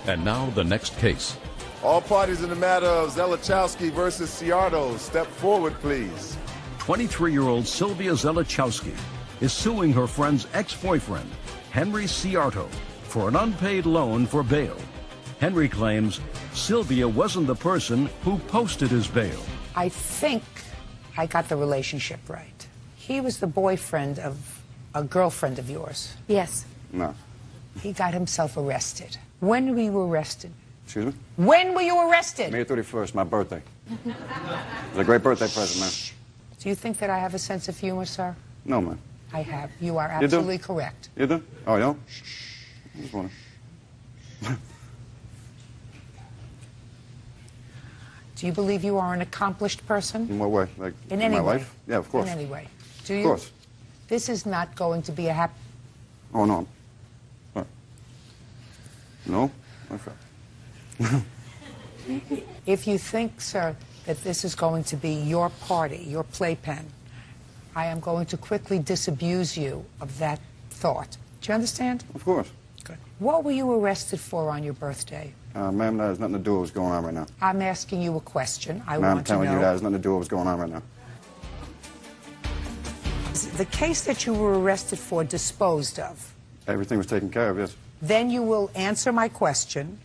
And now the next case. All parties in the matter of Zelachowski versus Ciardo, step forward, please. 23-year-old Sylvia Zelachowski is suing her friend's ex-boyfriend, Henry Ciardo, for an unpaid loan for bail. Henry claims Sylvia wasn't the person who posted his bail. I think I got the relationship right. He was the boyfriend of a girlfriend of yours. Yes. No. He got himself arrested. When were you arrested? Excuse me? When were you arrested? May 31st, my birthday. It was a great birthday present, man. Do you think that I have a sense of humor, sir? No, man. I have. You are absolutely correct. You do? Oh, yeah? I just wondering. Do you believe you are an accomplished person? In what way? Like, in any my way? life? Yeah, of course. In any way. Do you? Of course. This is not going to be a happy... Oh, no. What? No? Okay. If you think, sir, that this is going to be your party, your playpen, I am going to quickly disabuse you of that thought. Do you understand? Of course. Good. What were you arrested for on your birthday? Ma'am, that has nothing to do with what's going on right now. I'm asking you a question. I Ma'am, want I'm to telling know. you that has nothing to do with what's going on right now. Is the case that you were arrested for disposed of? Everything was taken care of, yes. Then you will answer my question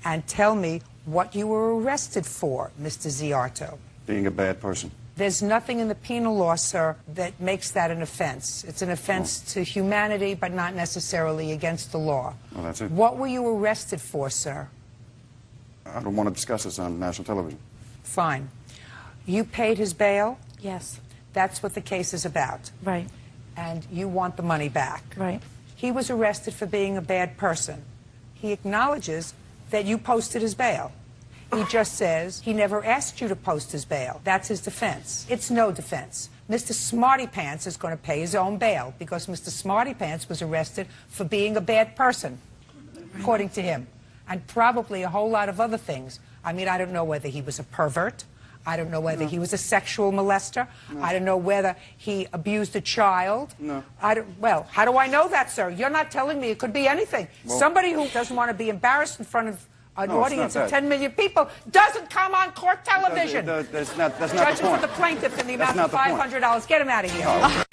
and tell me what you were arrested for, Mr. Ziarto. Being a bad person. There's nothing in the penal law, sir, that makes that an offense. It's an offense to humanity, but not necessarily against the law. Well, that's it. What were you arrested for, sir? I don't want to discuss this on national television. Fine. You paid his bail? Yes. That's what the case is about. Right. And you want the money back. Right. He was arrested for being a bad person. He acknowledges that you posted his bail. He just says he never asked you to post his bail. That's his defense. It's no defense. Mr. Smarty Pants is going to pay his own bail because Mr. Smarty Pants was arrested for being a bad person, according to him, and probably a whole lot of other things. I mean, I don't know whether he was a pervert. I don't know whether he was a sexual molester. I don't know whether he abused a child. Well, how do I know that, sir? You're not telling me. It could be anything. Well, somebody who doesn't want to be embarrassed in front of an No, it's audience not of that. 10 million people doesn't come on court television. That's not the Judging point. for the plaintiff in the That's amount of not the point. $500. Get him out of here.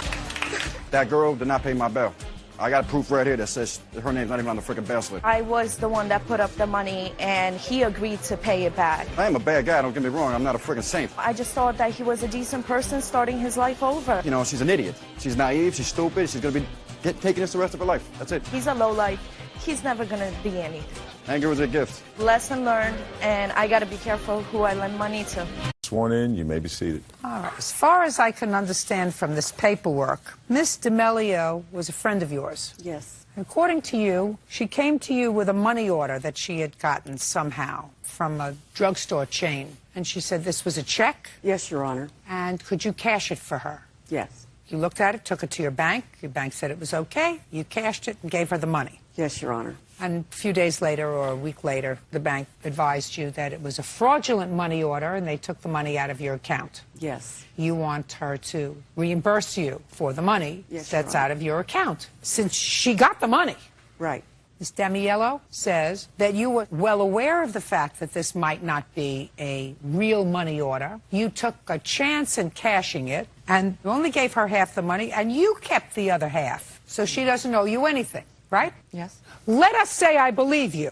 That girl did not pay my bail. I got proof right here that says her name's not even on the freaking bail slip. I was the one that put up the money, and he agreed to pay it back. I am a bad guy, don't get me wrong. I'm not a freaking saint. I just thought that he was a decent person starting his life over. You know, she's an idiot. She's naive, she's stupid, she's going to be taking this the rest of her life. That's it. He's a lowlife. He's never going to be anything. Anger was a gift. Lesson learned, and I got to be careful who I lend money to. Sworn in, you may be seated. All right. As far as I can understand from this paperwork, Miss D'Amelio was a friend of yours. Yes. According to you, she came to you with a money order that she had gotten somehow from a drugstore chain. And she said this was a check? Yes, Your Honor. And could you cash it for her? Yes. You looked at it, took it to your bank. Your bank said it was okay. You cashed it and gave her the money. Yes, Your Honor. And a few days later or a week later, the bank advised you that it was a fraudulent money order and they took the money out of your account. Yes. You want her to reimburse you for the money that's out of your account, since she got the money. Right. Ms. D'Amelio says that you were well aware of the fact that this might not be a real money order. You took a chance in cashing it and only gave her half the money, and you kept the other half, so she doesn't owe you anything, right? Yes. Let us say I believe you.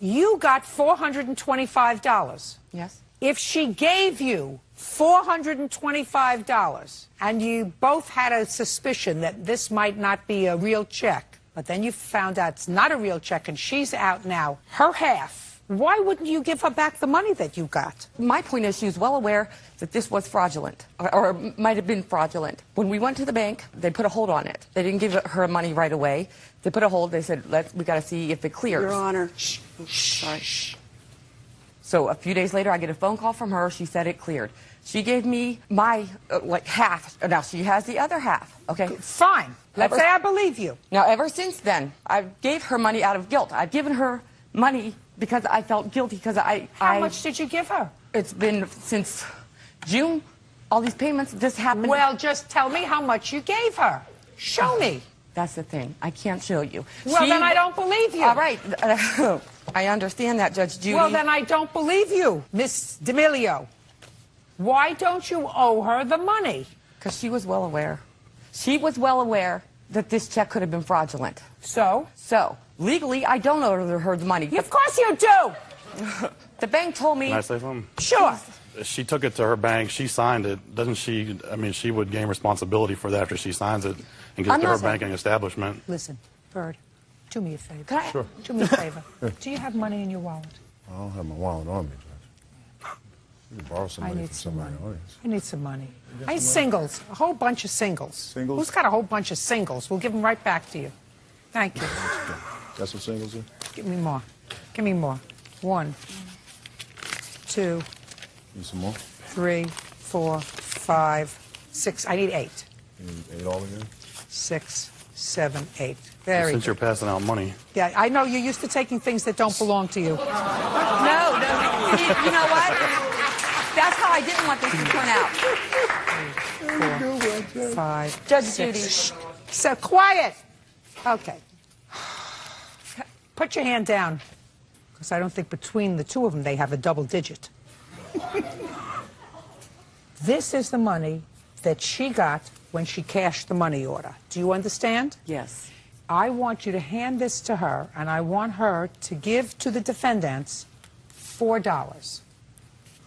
You got $425. Yes. If she gave you $425 and you both had a suspicion that this might not be a real check, but then you found out it's not a real check and she's out now, her half, why wouldn't you give her back the money that you got? My point is she was well aware that this was fraudulent, or might have been fraudulent. When we went to the bank, they put a hold on it. They didn't give her money right away. They put a hold. They said, we got to see if it clears. Your Honor. Sorry. So a few days later, I get a phone call from her. She said it cleared. She gave me my, half. Now, she has the other half, okay? Fine. Let's say I believe you. Now, ever since then, I gave her money out of guilt. I've given her money because I felt guilty because How much did you give her? It's been since June. All these payments just happened. Well, just tell me how much you gave her. Show me. That's the thing. I can't show you. Well, then I don't believe you. All right. I understand that, Judge Judy. Well, then I don't believe you, Miss D'Amelio. Why don't you owe her the money? Because she was well aware. She was well aware that this check could have been fraudulent. So? So, legally, I don't owe her the money. Of course you do! The bank told me... Can I say something? Sure. She took it to her bank. She signed it. Doesn't she? I mean, she would gain responsibility for that after she signs it and gives it to her banking establishment. Listen, Bird, do me a favor. Can I? Sure. Do me a favor. Do you have money in your wallet? I don't have my wallet on me, Judge. You can borrow some I money need from some somebody money. in the audience. I need some money. I need singles. A whole bunch of singles. Singles? Who's got a whole bunch of singles? We'll give them right back to you. Thank you. Got some singles here? Give me more. Give me more. 1, 2, Need some more? 3, 4, 5, 6. I need 8. You need 8 all again? 6, 7, 8. Very Since you're good. passing out money. Yeah, I know you're used to taking things that don't belong to you. No. See, you know what? That's how I didn't want this to turn out. 4, 5, Judge 6. Judy. Shh. So quiet. Okay. Put your hand down, because I don't think between the two of them they have a double digit. This is the money that she got when she cashed the money order. Do you understand? Yes. I want you to hand this to her, and I want her to give to the defendants $4.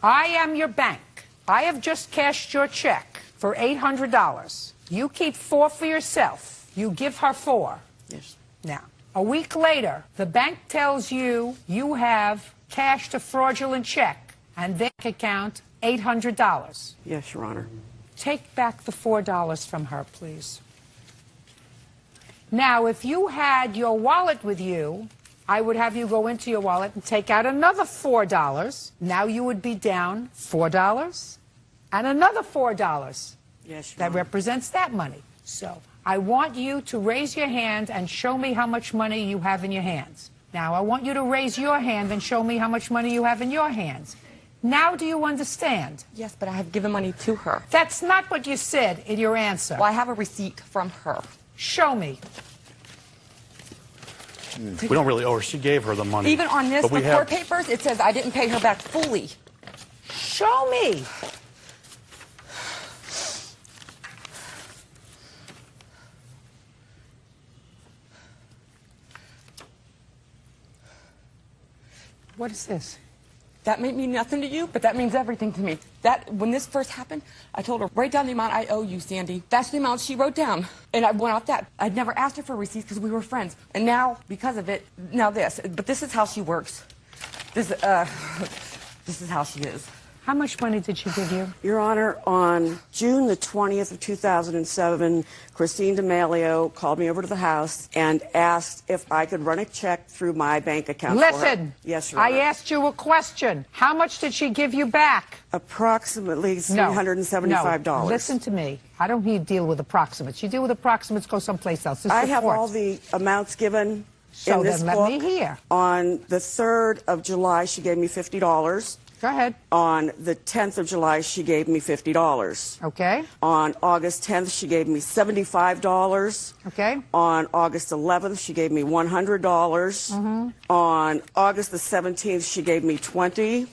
I am your bank. I have just cashed your check for $800. You keep 4 for yourself. You give her 4. Yes. Now, a week later, the bank tells you you have cashed a fraudulent check and their account $800. Yes, Your Honor. Take back the $4 from her, please. Now, if you had your wallet with you, I would have you go into your wallet and take out another $4. Now you would be down $4 and another $4. Yes, Your That Honor. represents that money. So I want you to raise your hand and show me how much money you have in your hands. Now I want you to raise your hand and show me how much money you have in your hands. Now do you understand? Yes, but I have given money to her. That's not what you said in your answer. Well, I have a receipt from her. Show me. We don't really owe her. She gave her the money. Even on this, But we the court have- papers, it says I didn't pay her back fully. Show me. What is this? That may mean nothing to you, but that means everything to me. That when this first happened, I told her, write down the amount I owe you, Sandy. That's the amount she wrote down. And I went off that. I'd never asked her for receipts because we were friends. And now, because of it, now this. But this is how she works. This is how she is. How much money did she give you? Your Honor, on June the 20th of 2007, Christine D'Amelio called me over to the house and asked if I could run a check through my bank account for her. Listen. Yes, Your Honor. I asked you a question. How much did she give you back? Approximately $375. No. Listen to me. I don't need to deal with approximates. You deal with approximates, go someplace else. This is I the have court. all the amounts given So in this then let book. me hear. On the 3rd of July, she gave me $50. Go ahead. On the 10th of July, she gave me $50. Okay. On August 10th, she gave me $75. Okay. On August 11th, she gave me $100. Mm-hmm. On August the 17th, she gave me $20.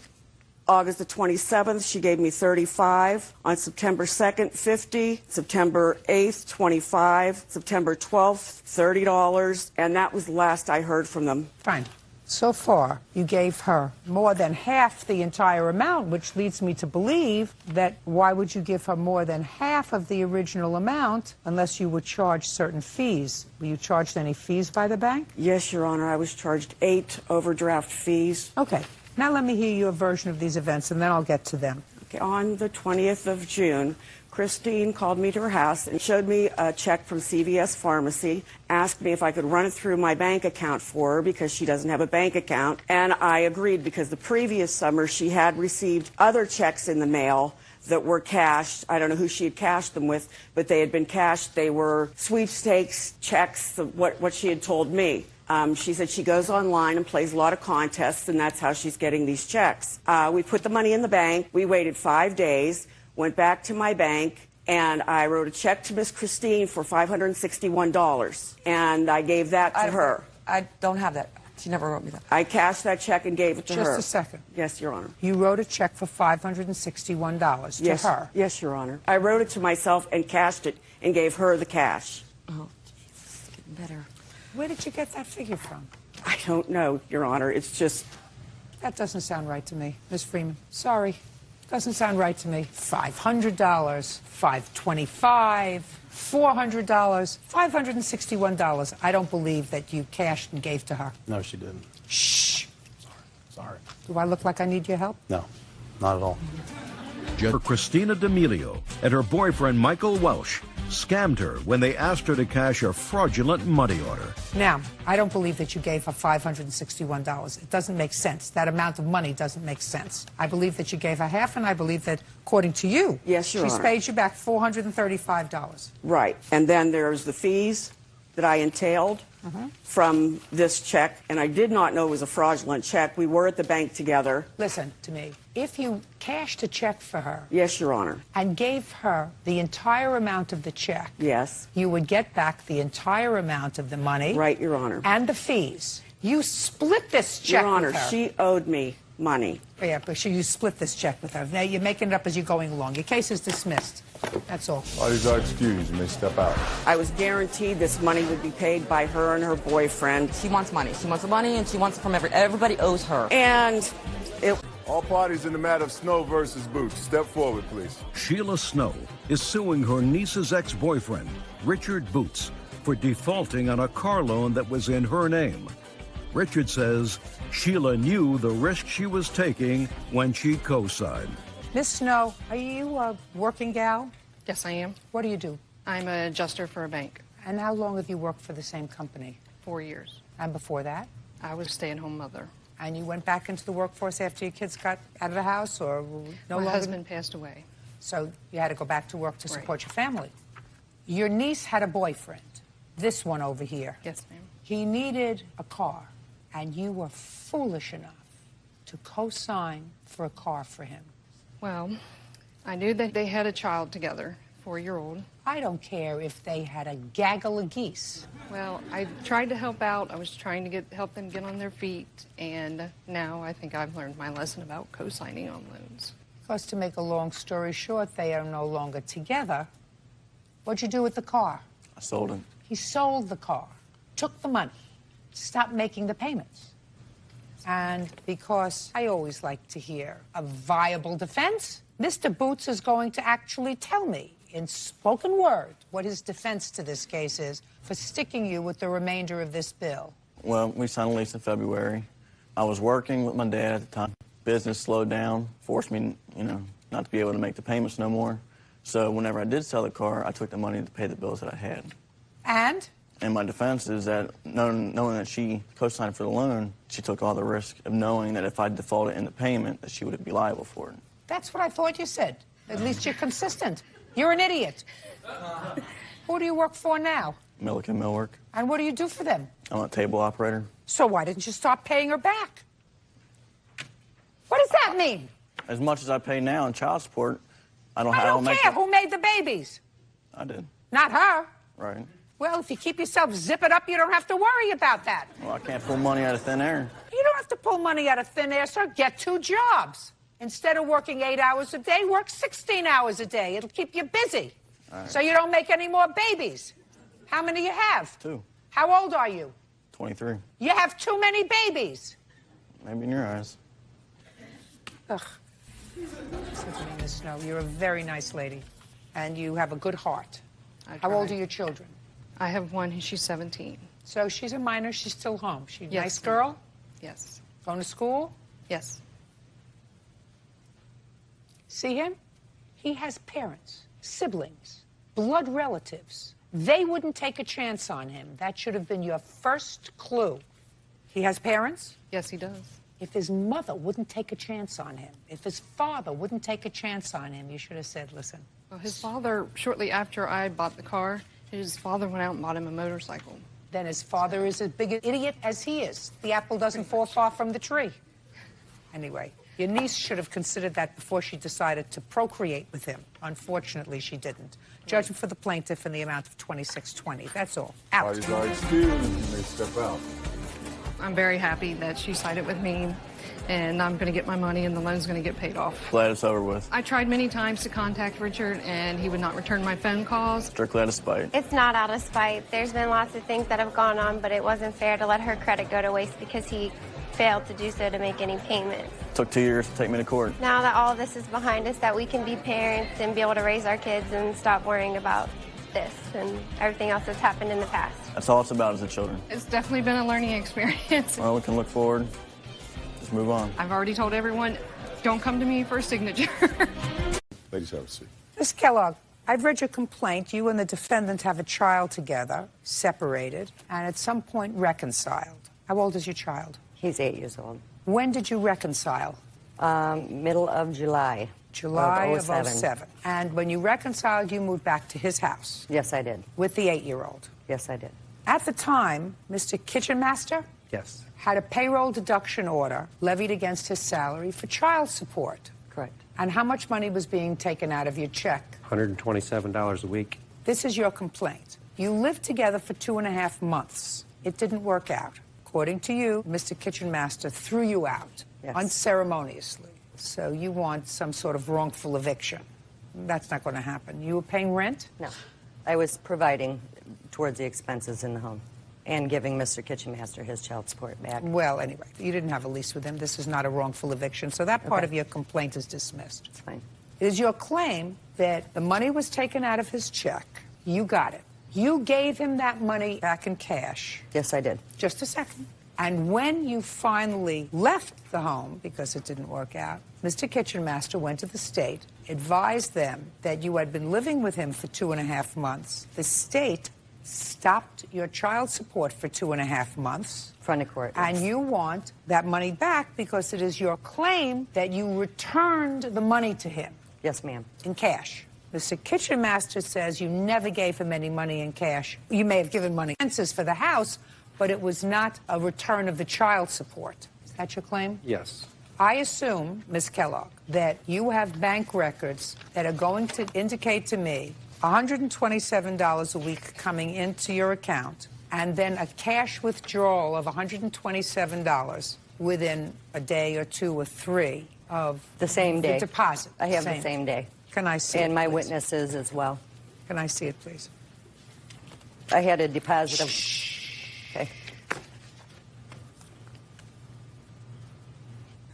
August the 27th, she gave me $35. On September 2nd, $50. September 8th, $25. September 12th, $30. And that was the last I heard from them. Fine. So far, you gave her more than half the entire amount, which leads me to believe that why would you give her more than half of the original amount unless you would charge certain fees? Were you charged any fees by the bank? Yes, Your Honor, I was charged 8 overdraft fees. Okay. Now let me hear your version of these events, and then I'll get to them. Okay, on the 20th of June, Christine called me to her house and showed me a check from CVS Pharmacy, asked me if I could run it through my bank account for her because she doesn't have a bank account, and I agreed because the previous summer she had received other checks in the mail that were cashed. I don't know who she had cashed them with, but they had been cashed. They were sweepstakes checks, what she had told me. She said she goes online and plays a lot of contests, and that's how she's getting these checks. We put the money in the bank. We waited 5 days, went back to my bank, and I wrote a check to Miss Christine for $561, and I gave that to her. I don't have that. She never wrote me that. I cashed that check and gave it to her. Just a second. Yes, Your Honor. You wrote a check for $561 to Yes, her. Yes, Your Honor. I wrote it to myself and cashed it and gave her the cash. Oh, Jesus, it's getting better. Where did you get that figure from? I don't know, Your Honor. It's just... That doesn't sound right to me, Miss Freeman. Sorry. Doesn't sound right to me. $500, $525, $400, $561. I don't believe that you cashed and gave to her. No, she didn't. Shh. Sorry. Do I look like I need your help? No, not at all. For Christina D'Amelio and her boyfriend Michael Welsh scammed her when they asked her to cash a fraudulent money order. Now, I don't believe that you gave her $561. It doesn't make sense. That amount of money doesn't make sense. I believe that you gave her half, and I believe that, according to you, Yes, Your she's Honor. paid you back $435. Right. And then there's the fees that I entailed from this check, and I did not know it was a fraudulent check. We were at the bank together. Listen to me. If you cashed a check for her Yes, Your Honor. and gave her the entire amount of the check, Yes. you would get back the entire amount of the money. Right, Your Honor. And the fees. You split this check Your Honor, with her. she owed me money. Yeah, but you split this check with her. Now you're making it up as you're going along. Your case is dismissed. That's all. Parties are excused. You may step out. I was guaranteed this money would be paid by her and her boyfriend. She wants money. She wants the money, and she wants it from everybody owes her. And it... All parties in the matter of Snow versus Boots, step forward, please. Sheila Snow is suing her niece's ex-boyfriend, Richard Boots, for defaulting on a car loan that was in her name. Richard says Sheila knew the risk she was taking when she co-signed. Miss Snow, are you a working gal? Yes, I am. What do you do? I'm an adjuster for a bank. And how long have you worked for the same company? 4 years. And before that? I was a stay-at-home mother. And you went back into the workforce after your kids got out of the house, or no My longer? husband passed away. So you had to go back to work to Right. support your family. Your niece had a boyfriend, this one over here. Yes, ma'am. He needed a car, and you were foolish enough to co-sign for a car for him. Well, I knew that they had a child together, 4-year-old. I don't care if they had a gaggle of geese. Well, I tried to help out. I was trying to help them get on their feet, and now I think I've learned my lesson about co-signing on loans. Because to make a long story short, they are no longer together. What'd you do with the car? I sold it. He sold the car, took the money, stopped making the payments. And because I always like to hear a viable defense, Mr. Boots is going to actually tell me in spoken word what his defense to this case is for sticking you with the remainder of this bill. Well, we signed a lease in February. I was working with my dad at the time. Business slowed down, forced me, not to be able to make the payments no more. So whenever I did sell the car, I took the money to pay the bills that I had. And? And my defense is that knowing that she co-signed for the loan, she took all the risk of knowing that if I defaulted in the payment, that she would be liable for it. That's what I thought you said. At least you're consistent. You're an idiot. Who do you work for now? Milliken Millwork. And what do you do for them? I'm a table operator. So why didn't you stop paying her back? What does that mean? As much as I pay now in child support, I don't care. Who made the babies? I did. Not her. Right. Well, if you keep yourself zipping up, you don't have to worry about that. Well, I can't pull money out of thin air. You don't have to pull money out of thin air, sir. Get 2 jobs. Instead of working 8 hours a day, work 16 hours a day. It'll keep you busy. Right. So you don't make any more babies. How many you have? 2. How old are you? 23. You have too many babies. Maybe in your eyes. Ugh. Listen to me, Miss Snow. You're a very nice lady, and you have a good heart. How old are your children? I have one, and she's 17. So she's a minor. She's still home. She's a Yes, nice ma'am. girl? Yes. Going to school? Yes. See him? He has parents, siblings, blood relatives. They wouldn't take a chance on him. That should have been your first clue. He has parents? Yes, he does. If his mother wouldn't take a chance on him, if his father wouldn't take a chance on him, you should have said, listen. Well, his father, shortly after I bought the car, his father went out and bought him a motorcycle. Then his father is as big an idiot as he is. The apple doesn't fall far from the tree. Anyway, your niece should have considered that before she decided to procreate with him. Unfortunately, she didn't. Judgment for the plaintiff in the amount of $26.20. That's all. Out. Parties are excused. You may step out. I'm very happy that she sided with me, and I'm going to get my money and the loan's going to get paid off. Glad it's over with. I tried many times to contact Richard, and he would not return my phone calls. Strictly out of spite. It's not out of spite. There's been lots of things that have gone on, but it wasn't fair to let her credit go to waste because he failed to do so to make any payments. It took 2 years to take me to court. Now that all of this is behind us, that we can be parents and be able to raise our kids and stop worrying about this and everything else that's happened in the past. That's all it's about is the children. It's definitely been a learning experience. Well, we can look forward. Just move on. I've already told everyone, don't come to me for a signature. Ladies, have a seat. Ms. Kellogg, I've read your complaint. You and the defendant have a child together, separated, and at some point reconciled. How old is your child? He's 8 years old. When did you reconcile? Middle of July. July of '07. 07. And when you reconciled, you moved back to his house? Yes, I did. With the 8-year-old? Yes, I did. At the time, Mr. Kitchenmaster? Yes. Had a payroll deduction order levied against his salary for child support. Correct. And how much money was being taken out of your check? $127 a week. This is your complaint. You lived together for 2.5 months. It didn't work out. According to you, Mr. Kitchenmaster threw you out unceremoniously. So you want some sort of wrongful eviction. That's not going to happen. You were paying rent? No. I was providing towards the expenses in the home and giving Mr. Kitchenmaster his child support back. Well, anyway, you didn't have a lease with him. This is not a wrongful eviction. So that part of your complaint is dismissed. It's fine. It is your claim that the money was taken out of his check. You got it. You gave him that money back in cash. Yes, I did. Just a second. And when you finally left the home, because it didn't work out, Mr. Kitchenmaster went to the state, advised them that you had been living with him for 2.5 months. The state stopped your child support for 2.5 months. Front of court. And you want that money back because it is your claim that you returned the money to him. Yes, ma'am. In cash. Mr. Kitchenmaster says you never gave him any money in cash. You may have given money expenses for the house, but it was not a return of the child support. Is that your claim? Yes. I assume, Ms. Kellogg, that you have bank records that are going to indicate to me $127 a week coming into your account and then a cash withdrawal of $127 within a day or 2 or 3 of the same day. The deposit. I have the same day. Can I see it, and my please? witnesses as well. Can I see it, please? I had a deposit of... Okay.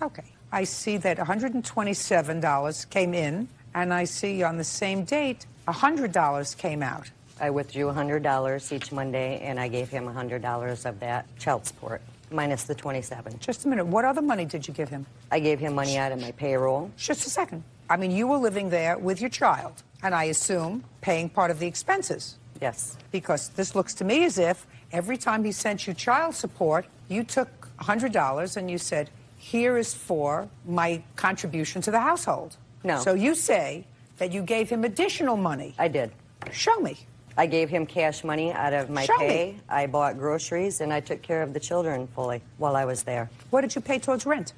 Okay. I see that $127 came in, and I see on the same date $100 came out. I withdrew $100 each Monday, and I gave him $100 of that child support, minus the $27. Just a minute. What other money did you give him? I gave him money out of my payroll. Just a second. I mean, you were living there with your child, and I assume paying part of the expenses. Yes. Because this looks to me as if every time he sent you child support, you took $100 and you said, here is for my contribution to the household. No. So you say that you gave him additional money. I did. Show me. I gave him cash money out of my Show pay. me. I bought groceries, and I took care of the children fully while I was there. What did you pay towards rent?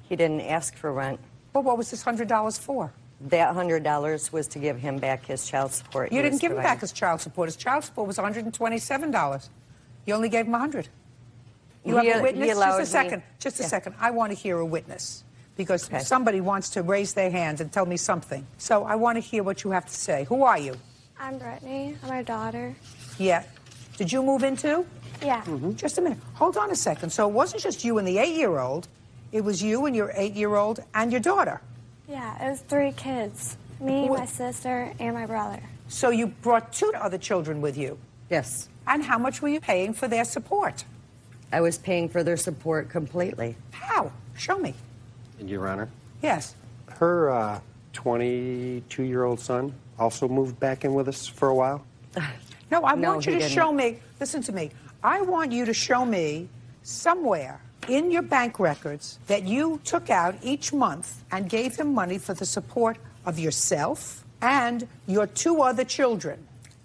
He didn't ask for rent. Well, what was this $100 for? That $100 was to give him back his child support. You didn't give him back his child support. His child support was $127. You only gave him $100. You have a witness? Just a second. Just a second. I want to hear a witness because somebody wants to raise their hand and tell me something. So I want to hear what you have to say. Who are you? I'm Brittany. I'm her daughter. Yeah. Did you move in too? Yeah. Just a minute. Hold on a second. So it wasn't just you and the 8-year-old. It was you and your 8-year-old and your daughter. Yeah, it was 3 kids. Me, my sister, and my brother. So you brought 2 other children with you? Yes. And how much were you paying for their support? I was paying for their support completely. How? Show me. Your Honor. Yes. Her 22-year-old son also moved back in with us for a while? No, I want you to show me. Listen to me. I want you to show me somewhere in your bank records that you took out each month and gave him money for the support of yourself and your 2 other children.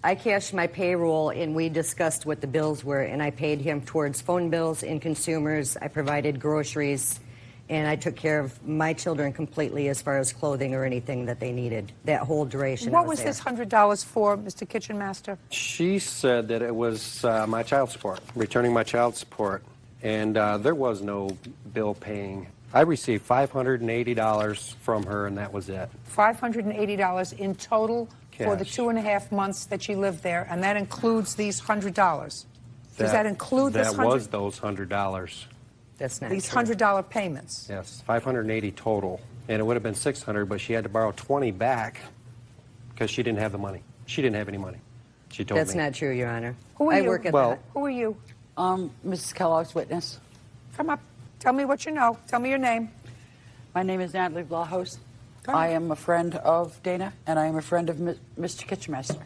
I cashed my payroll, and we discussed what the bills were, and I paid him towards phone bills and consumers. I provided groceries, and I took care of my children completely as far as clothing or anything that they needed, that whole duration. What was this $100 for, Mr. Kitchenmaster? She said that it was my child support, returning my child support. and there was no bill paying. I received $580 from her, and that was it. $580 in total for the Cash. 2.5 months that she lived there, and that includes these $100. Does that include this That was those $100. That's not these true. $100 payments? Yes, $580 total, and it would have been $600, but she had to borrow $20 back because she didn't have the money. She didn't have any money. She told That's me. not true, Your Honor. Who are I you? work at Well- that. Who are you? Mrs. Kellogg's witness. Come up. Tell me what you know. Tell me your name. My name is Natalie Vlahos. Go ahead. I am a friend of Dana, and I am a friend of Mr. Kitchenmaster.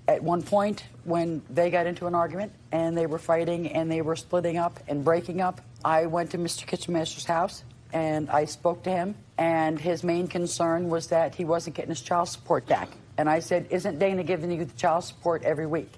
At one point, when they got into an argument, and they were fighting, and they were splitting up and breaking up, I went to Mr. Kitchenmaster's house, and I spoke to him, and his main concern was that he wasn't getting his child support back. And I said, isn't Dana giving you the child support every week?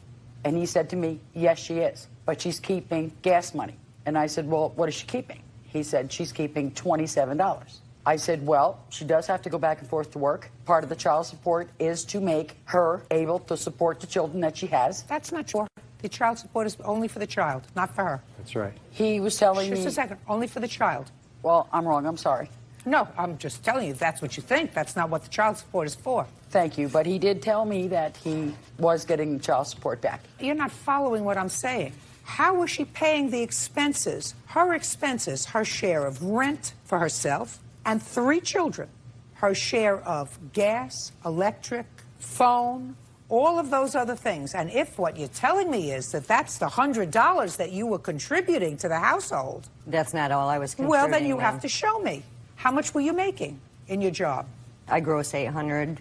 And he said to me, yes, she is, but she's keeping gas money. And I said, well, what is she keeping? He said, she's keeping $27. I said, well, she does have to go back and forth to work. Part of the child support is to make her able to support the children that she has. That's not true. The child support is only for the child, not for her. That's right. He was telling me... Just a second. Only for the child. Well, I'm wrong. I'm sorry. No, I'm just telling you, if that's what you think, that's not what the child support is for. Thank you, but he did tell me that he was getting the child support back. You're not following what I'm saying. How was she paying the expenses, her share of rent for herself and 3 children, her share of gas, electric, phone, all of those other things? And if what you're telling me is that that's the $100 that you were contributing to the household... That's not all I was contributing. Well, then you ma'am. have to show me. How much were you making in your job? I gross $800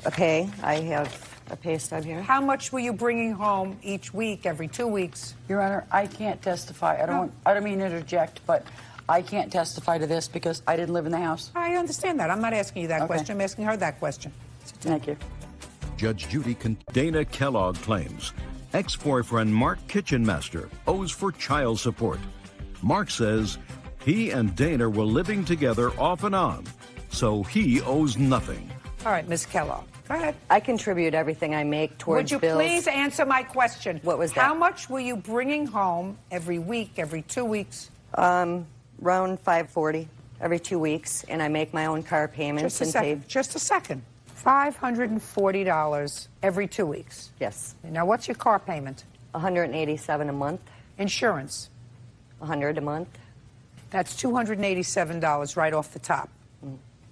a pay. I have a pay stub here. How much were you bringing home each week, every 2 weeks? Your Honor, I can't testify. I don't mean to interject, but I can't testify to this because I didn't live in the house. I understand that. I'm not asking you that Okay. question. I'm asking her that question. Thank you. Judge Judy Dana Kellogg claims ex-boyfriend Mark Kitchenmaster owes for child support. Mark says he and Dana were living together off and on, so he owes nothing. All right, Ms. Kellogg, go ahead. I contribute everything I make towards Would you bills. please answer my question? What was that? How much were you bringing home every week, every 2 weeks? Around $540 every 2 weeks, and I make my own car payments Just a second. Just a second. $540 every 2 weeks. Yes. Now, what's your car payment? $187 a month. Insurance? $100 a month. That's $287 right off the top.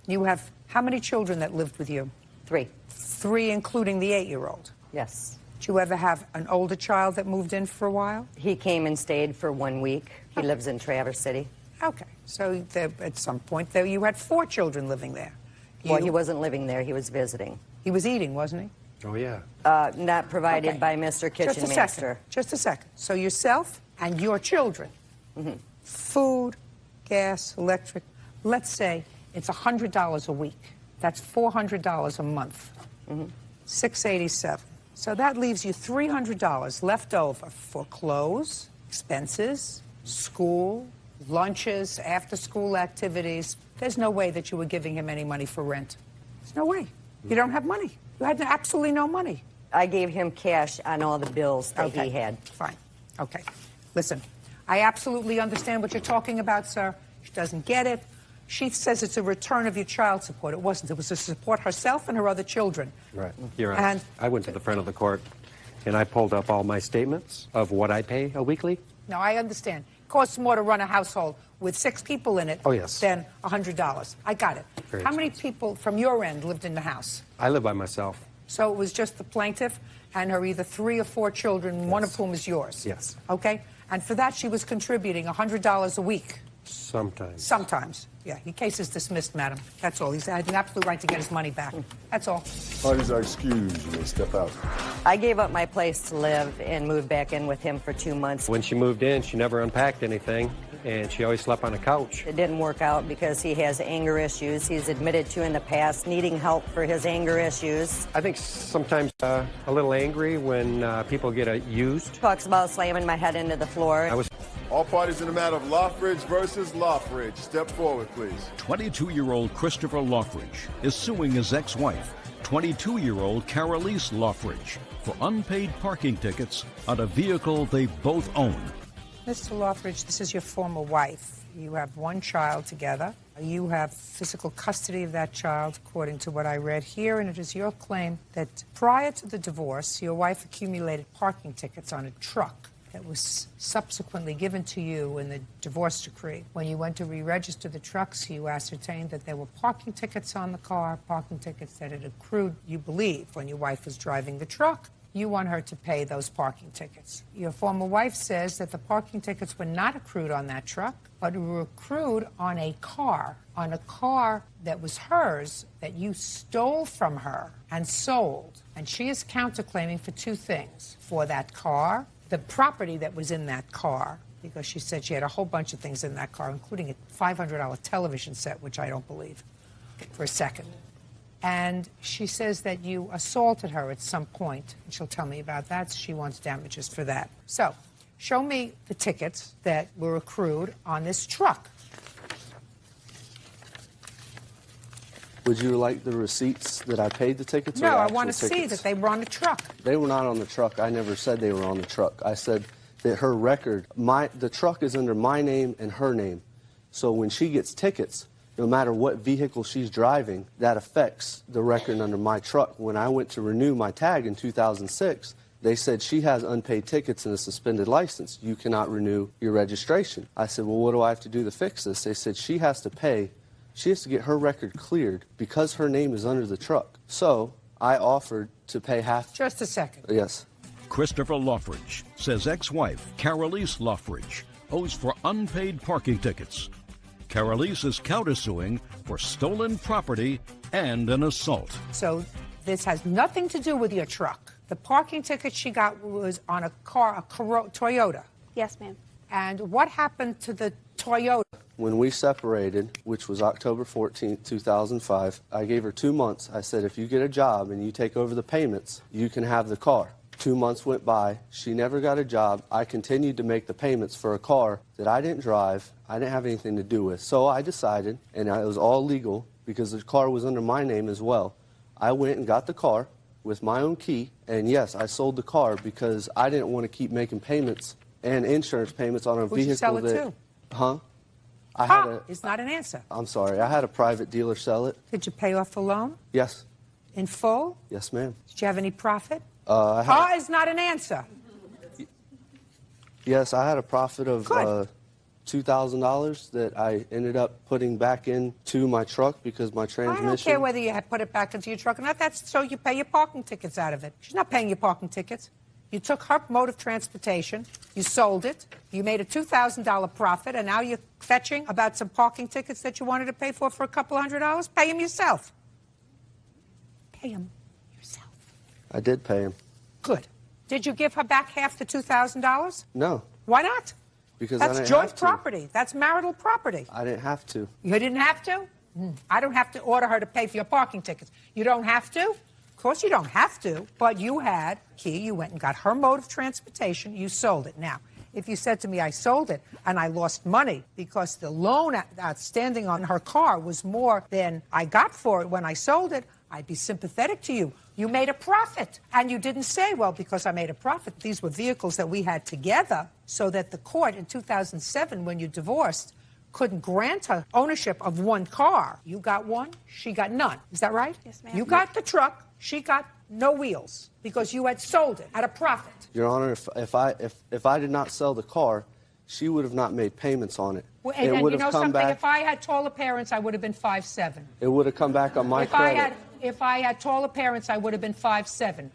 You have how many children that lived with you? 3. 3, including the 8-year-old. Yes. Did you ever have an older child that moved in for a while? He came and stayed for 1 week. He lives in Traverse City. Okay. So at some point there, you had 4 children living there. Well, he wasn't living there. He was visiting. He was eating, wasn't he? Oh, yeah. Not provided Okay. by Mr. Just a second. Kitchenmaster. Just a second. So yourself and your children, food, gas, electric, let's say it's $100 a week. That's $400 a month. $687. So that leaves you $300 left over for clothes, expenses, school, lunches, after-school activities. There's no way that you were giving him any money for rent. There's no way. You don't have money. You had absolutely no money. I gave him cash on all the bills that he had. Fine. Okay. Listen, I absolutely understand what you're talking about, sir. She doesn't get it. She says it's a return of your child support. It wasn't. It was to support herself and her other children. Right. You're right. And I went to the front of the court, and I pulled up all my statements of what I pay a weekly. now I understand. It costs more to run a household with 6 people in it Oh, yes. than $100. I got it. Very How many people from your end lived in the house? I live by myself. So it was just the plaintiff and her either 3 or 4 children, one of whom is yours. Yes. Okay? And for that, she was contributing $100 a week. Sometimes. Sometimes. Yeah, your case is dismissed, madam. That's all. He's had an absolute right to get his money back. That's all. Parties are excused. You may step out. I gave up my place to live and moved back in with him for 2 months. When she moved in, she never unpacked anything, and she always slept on a couch. It didn't work out because he has anger issues. He's admitted to in the past needing help for his anger issues. I think sometimes a little angry when people get used. Talks about slamming my head into the floor. All parties in the matter of Lothridge versus Lothridge. Step forward, please. 22-year-old Christopher Lothridge is suing his ex-wife, 22-year-old Carolise Lothridge, for unpaid parking tickets on a vehicle they both own. Mr. Lothridge, this is your former wife. You have one child together. You have physical custody of that child, according to what I read here, and it is your claim that prior to the divorce, your wife accumulated parking tickets on a truck that was subsequently given to you in the divorce decree. When you went to re-register the trucks, you ascertained that there were parking tickets on the car, parking tickets that had accrued, you believe, when your wife was driving the truck. You want her to pay those parking tickets. Your former wife says that the parking tickets were not accrued on that truck, but were accrued on a car that was hers, that you stole from her and sold. And she is counterclaiming for two things: for that car, the property that was in that car, because she said she had a whole bunch of things in that car, including a $500 television set, which I don't believe for a second. And she says that you assaulted her at some point, and she'll tell me about that. So she wants damages for that. So show me the tickets that were accrued on this truck. Would you like the receipts that I paid the tickets? No, or the I want to actual see tickets? that they were on the truck. They were not on the truck. I never said they were on the truck. I said that her record, the truck is under my name and her name. So when she gets tickets, no matter what vehicle she's driving, that affects the record under my truck. When I went to renew my tag in 2006, they said she has unpaid tickets and a suspended license. You cannot renew your registration. I said, well, what do I have to do to fix this? They said she has to pay. She has to get her record cleared because her name is under the truck. So I offered to pay half. Just a second. Yes. Christopher Lothridge says ex-wife Carolise Lothridge owes for unpaid parking tickets. Carolise is countersuing for stolen property and an assault. So this has nothing to do with your truck. The parking ticket she got was on a car, a Toyota. Yes, ma'am. And what happened to the Toyota? When we separated, which was October 14th, 2005, I gave her 2 months. I said, if you get a job and you take over the payments, you can have the car. 2 months went by. She never got a job. I continued to make the payments for a car that I didn't drive, I didn't have anything to do with. So I decided, and it was all legal because the car was under my name as well. I went and got the car with my own key, and yes, I sold the car because I didn't want to keep making payments and insurance payments on a Who'd vehicle you sell it that... to? Huh? Is not an answer. I'm sorry. I had a private dealer sell it. Did you pay off the loan? Yes. In full? Yes, ma'am. Did you have any profit? Is not an answer. Yes, I had a profit of $2,000 that I ended up putting back into my truck because my transmission... I don't care whether you had put it back into your truck or not. That's so you pay your parking tickets out of it. She's not paying your parking tickets. You took her mode of transportation, you sold it, you made a $2,000 profit, and now you're fetching about some parking tickets that you wanted to pay for a couple $100? Pay them yourself. Pay them yourself. I did pay him. Good. Did you give her back half the $2,000? No. Why not? Because I That's didn't joint have to. property. That's marital property. I didn't have to. You didn't have to? I don't have to order her to pay for your parking tickets. You don't have to? Of course you don't have to, but you had key. You went and got her mode of transportation. You sold it. Now, if you said to me, I sold it and I lost money because the loan outstanding on her car was more than I got for it when I sold it, I'd be sympathetic to you. You made a profit. And you didn't say, well, because I made a profit, these were vehicles that we had together, so that the court in 2007, when you divorced, couldn't grant her ownership of one car. You got one, she got none. Is that right? Yes, ma'am. You got the truck, she got no wheels because you had sold it at a profit. Your Honor, if I did not sell the car, she would have not made payments on it. Well, it and would you have know come something? back. If I had taller parents, I would have been 5'7". It would have come back on my credit. If I had taller parents, I would have been 5'7".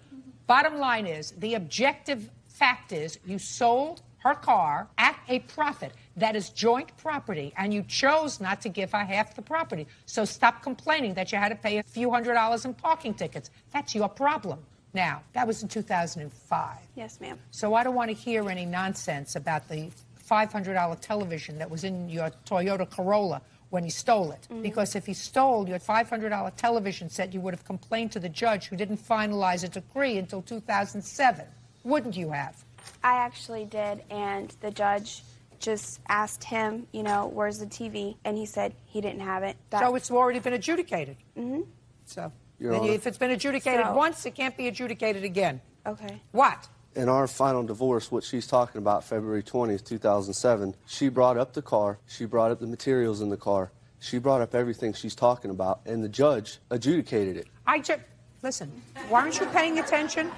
Bottom line is, the objective fact is, you sold her car at a profit. That is joint property, and you chose not to give her half the property. So stop complaining that you had to pay a few $100s in parking tickets. That's your problem. Now, that was in 2005. Yes, ma'am. So I don't want to hear any nonsense about the $500 television that was in your Toyota Corolla when he stole it. Because if he stole your $500 television set, you would have complained to the judge who didn't finalize a decree until 2007. Wouldn't you have? I actually did, and the judge just asked him, you know, where's the TV? And he said he didn't have it. So it's already been adjudicated. So Your Honor. if it's been adjudicated once, it can't be adjudicated again. Okay. What? In our final divorce, what she's talking about, February 20th, 2007, she brought up the car, she brought up the materials in the car, she brought up everything she's talking about, and the judge adjudicated it. Listen, weren't you paying attention?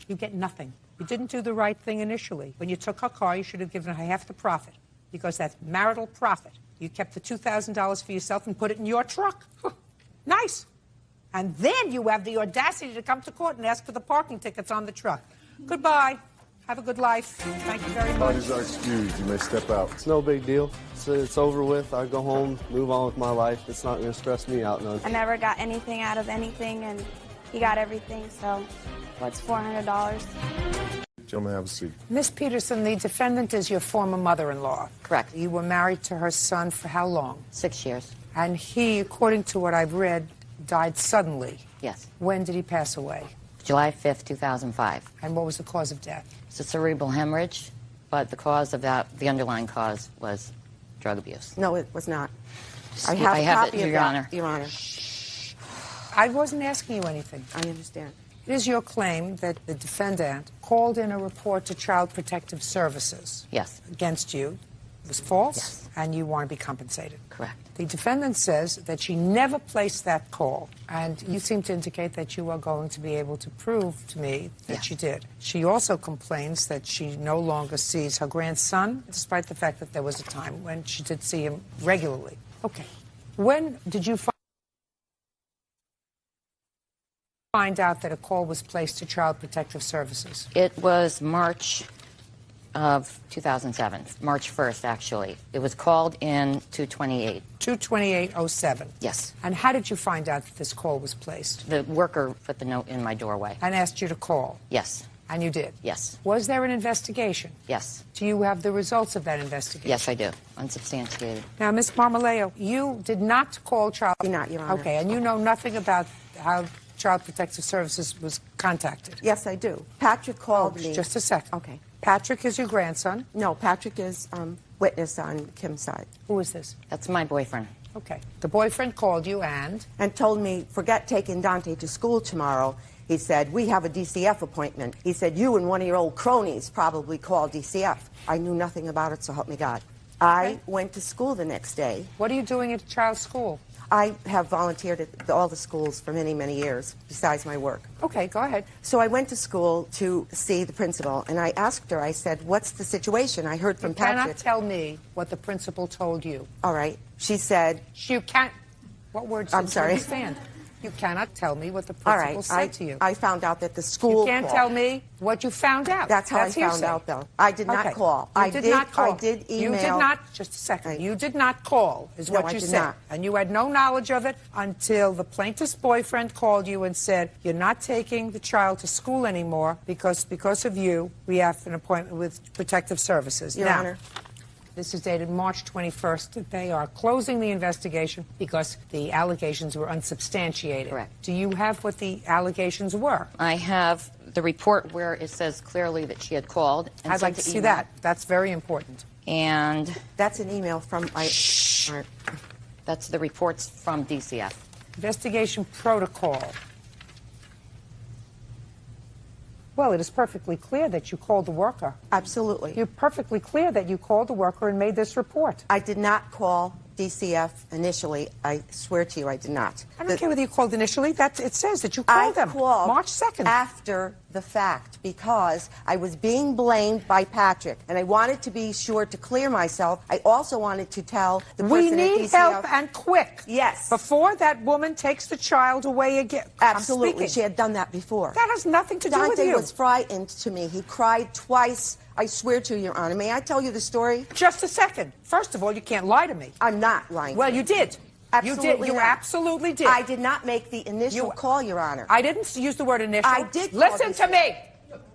You get nothing. You didn't do the right thing initially. When you took her car, you should have given her half the profit, because that's marital profit. You kept the $2,000 for yourself and put it in your truck. Nice. And then you have the audacity to come to court and ask for the parking tickets on the truck. Goodbye. Have a good life. Thank you very much. Parties are excused. You may step out. It's no big deal. It's over with. I go home, move on with my life. It's not going to stress me out none. I never got anything out of anything, and he got everything, so what's $400? Gentlemen, have a seat. Miss Peterson, the defendant is your former mother-in-law. Correct. You were married to her son for how long? 6 years. And he, according to what I've read, died suddenly. Yes. When did he pass away? July 5th, 2005. And what was the cause of death? It's a cerebral hemorrhage, but the cause of that, the underlying cause was drug abuse. No, it was not. I have a copy it, of Your that, Honor. Your Honor. I wasn't asking you anything. I understand. It is your claim that the defendant called in a report to Child Protective Services. Yes. Against you. It was false, yes. And you want to be compensated. Correct. The defendant says that she never placed that call, and you seem to indicate that you are going to be able to prove to me that yes. she did. She also complains that she no longer sees her grandson, despite the fact that there was a time when she did see him regularly. Okay. When did you find out that a call was placed to Child Protective Services? It was March of 2007, March 1st, actually. It was called in 228. 22807? Yes. And how did you find out that this call was placed? The worker put the note in my doorway. And asked you to call? Yes. And you did? Yes. Was there an investigation? Yes. Do you have the results of that investigation? Yes, I do. Unsubstantiated. Now, Ms. Marmoleo, you did not call Child... Not, Your Honor. Okay, and you know nothing about how Child Protective Services was contacted? Yes, I do. Patrick called me. Just a second. Okay. Patrick is your grandson? No, Patrick is witness on Kim's side. Who is this? That's my boyfriend. Okay. The boyfriend called you and told me, forget taking Dante to school tomorrow. He said, we have a DCF appointment. He said, you and one of your old cronies probably called DCF. I knew nothing about it, so help me God. I went to school the next day. What are you doing at child's school? I have volunteered at all the schools for many, many years, besides my work. Okay, go ahead. So I went to school to see the principal, and I asked her, I said, what's the situation? I heard from Patrick. You cannot tell me what the principal told you. All right. She said... You can't... What words I'm did sorry. you understand? You cannot tell me what the principal said to you. I found out that the school You can't tell me what you found out. That's how I found out, though. I did not call. I did not call. I did email. You did not, just a second, you did not call, is what you said. Not. And you had no knowledge of it until the plaintiff's boyfriend called you and said, you're not taking the child to school anymore because of you, we have an appointment with Protective Services. Your Honor. This is dated March 21st. They are closing the investigation because the allegations were unsubstantiated. Correct. Do you have what the allegations were? I have the report where it says clearly that she had called. And I'd like to see that. That's very important. And that's an email from... That's the reports from DCF. Investigation protocol. Well, it is perfectly clear that you called the worker. Absolutely. You're perfectly clear that you called the worker and made this report. I did not call DCF initially. I swear to you I did not. I don't care whether you called initially. It says that you called them. I called March 2nd. After the fact because I was being blamed by Patrick, and I wanted to be sure to clear myself. I also wanted to tell the person We need at DCF, help and quick. Yes. Before that woman takes the child away again. Absolutely. She had done that before. That has nothing to do with you. Dante was frightened to me. He cried twice. I swear to you, Your Honor. May I tell you the story? Just a second. First of all, you can't lie to me. I'm not lying. Well, you did. Absolutely You did. You not. absolutely did. I did not make the initial call, Your Honor. I didn't use the word initial. I did. Listen to me.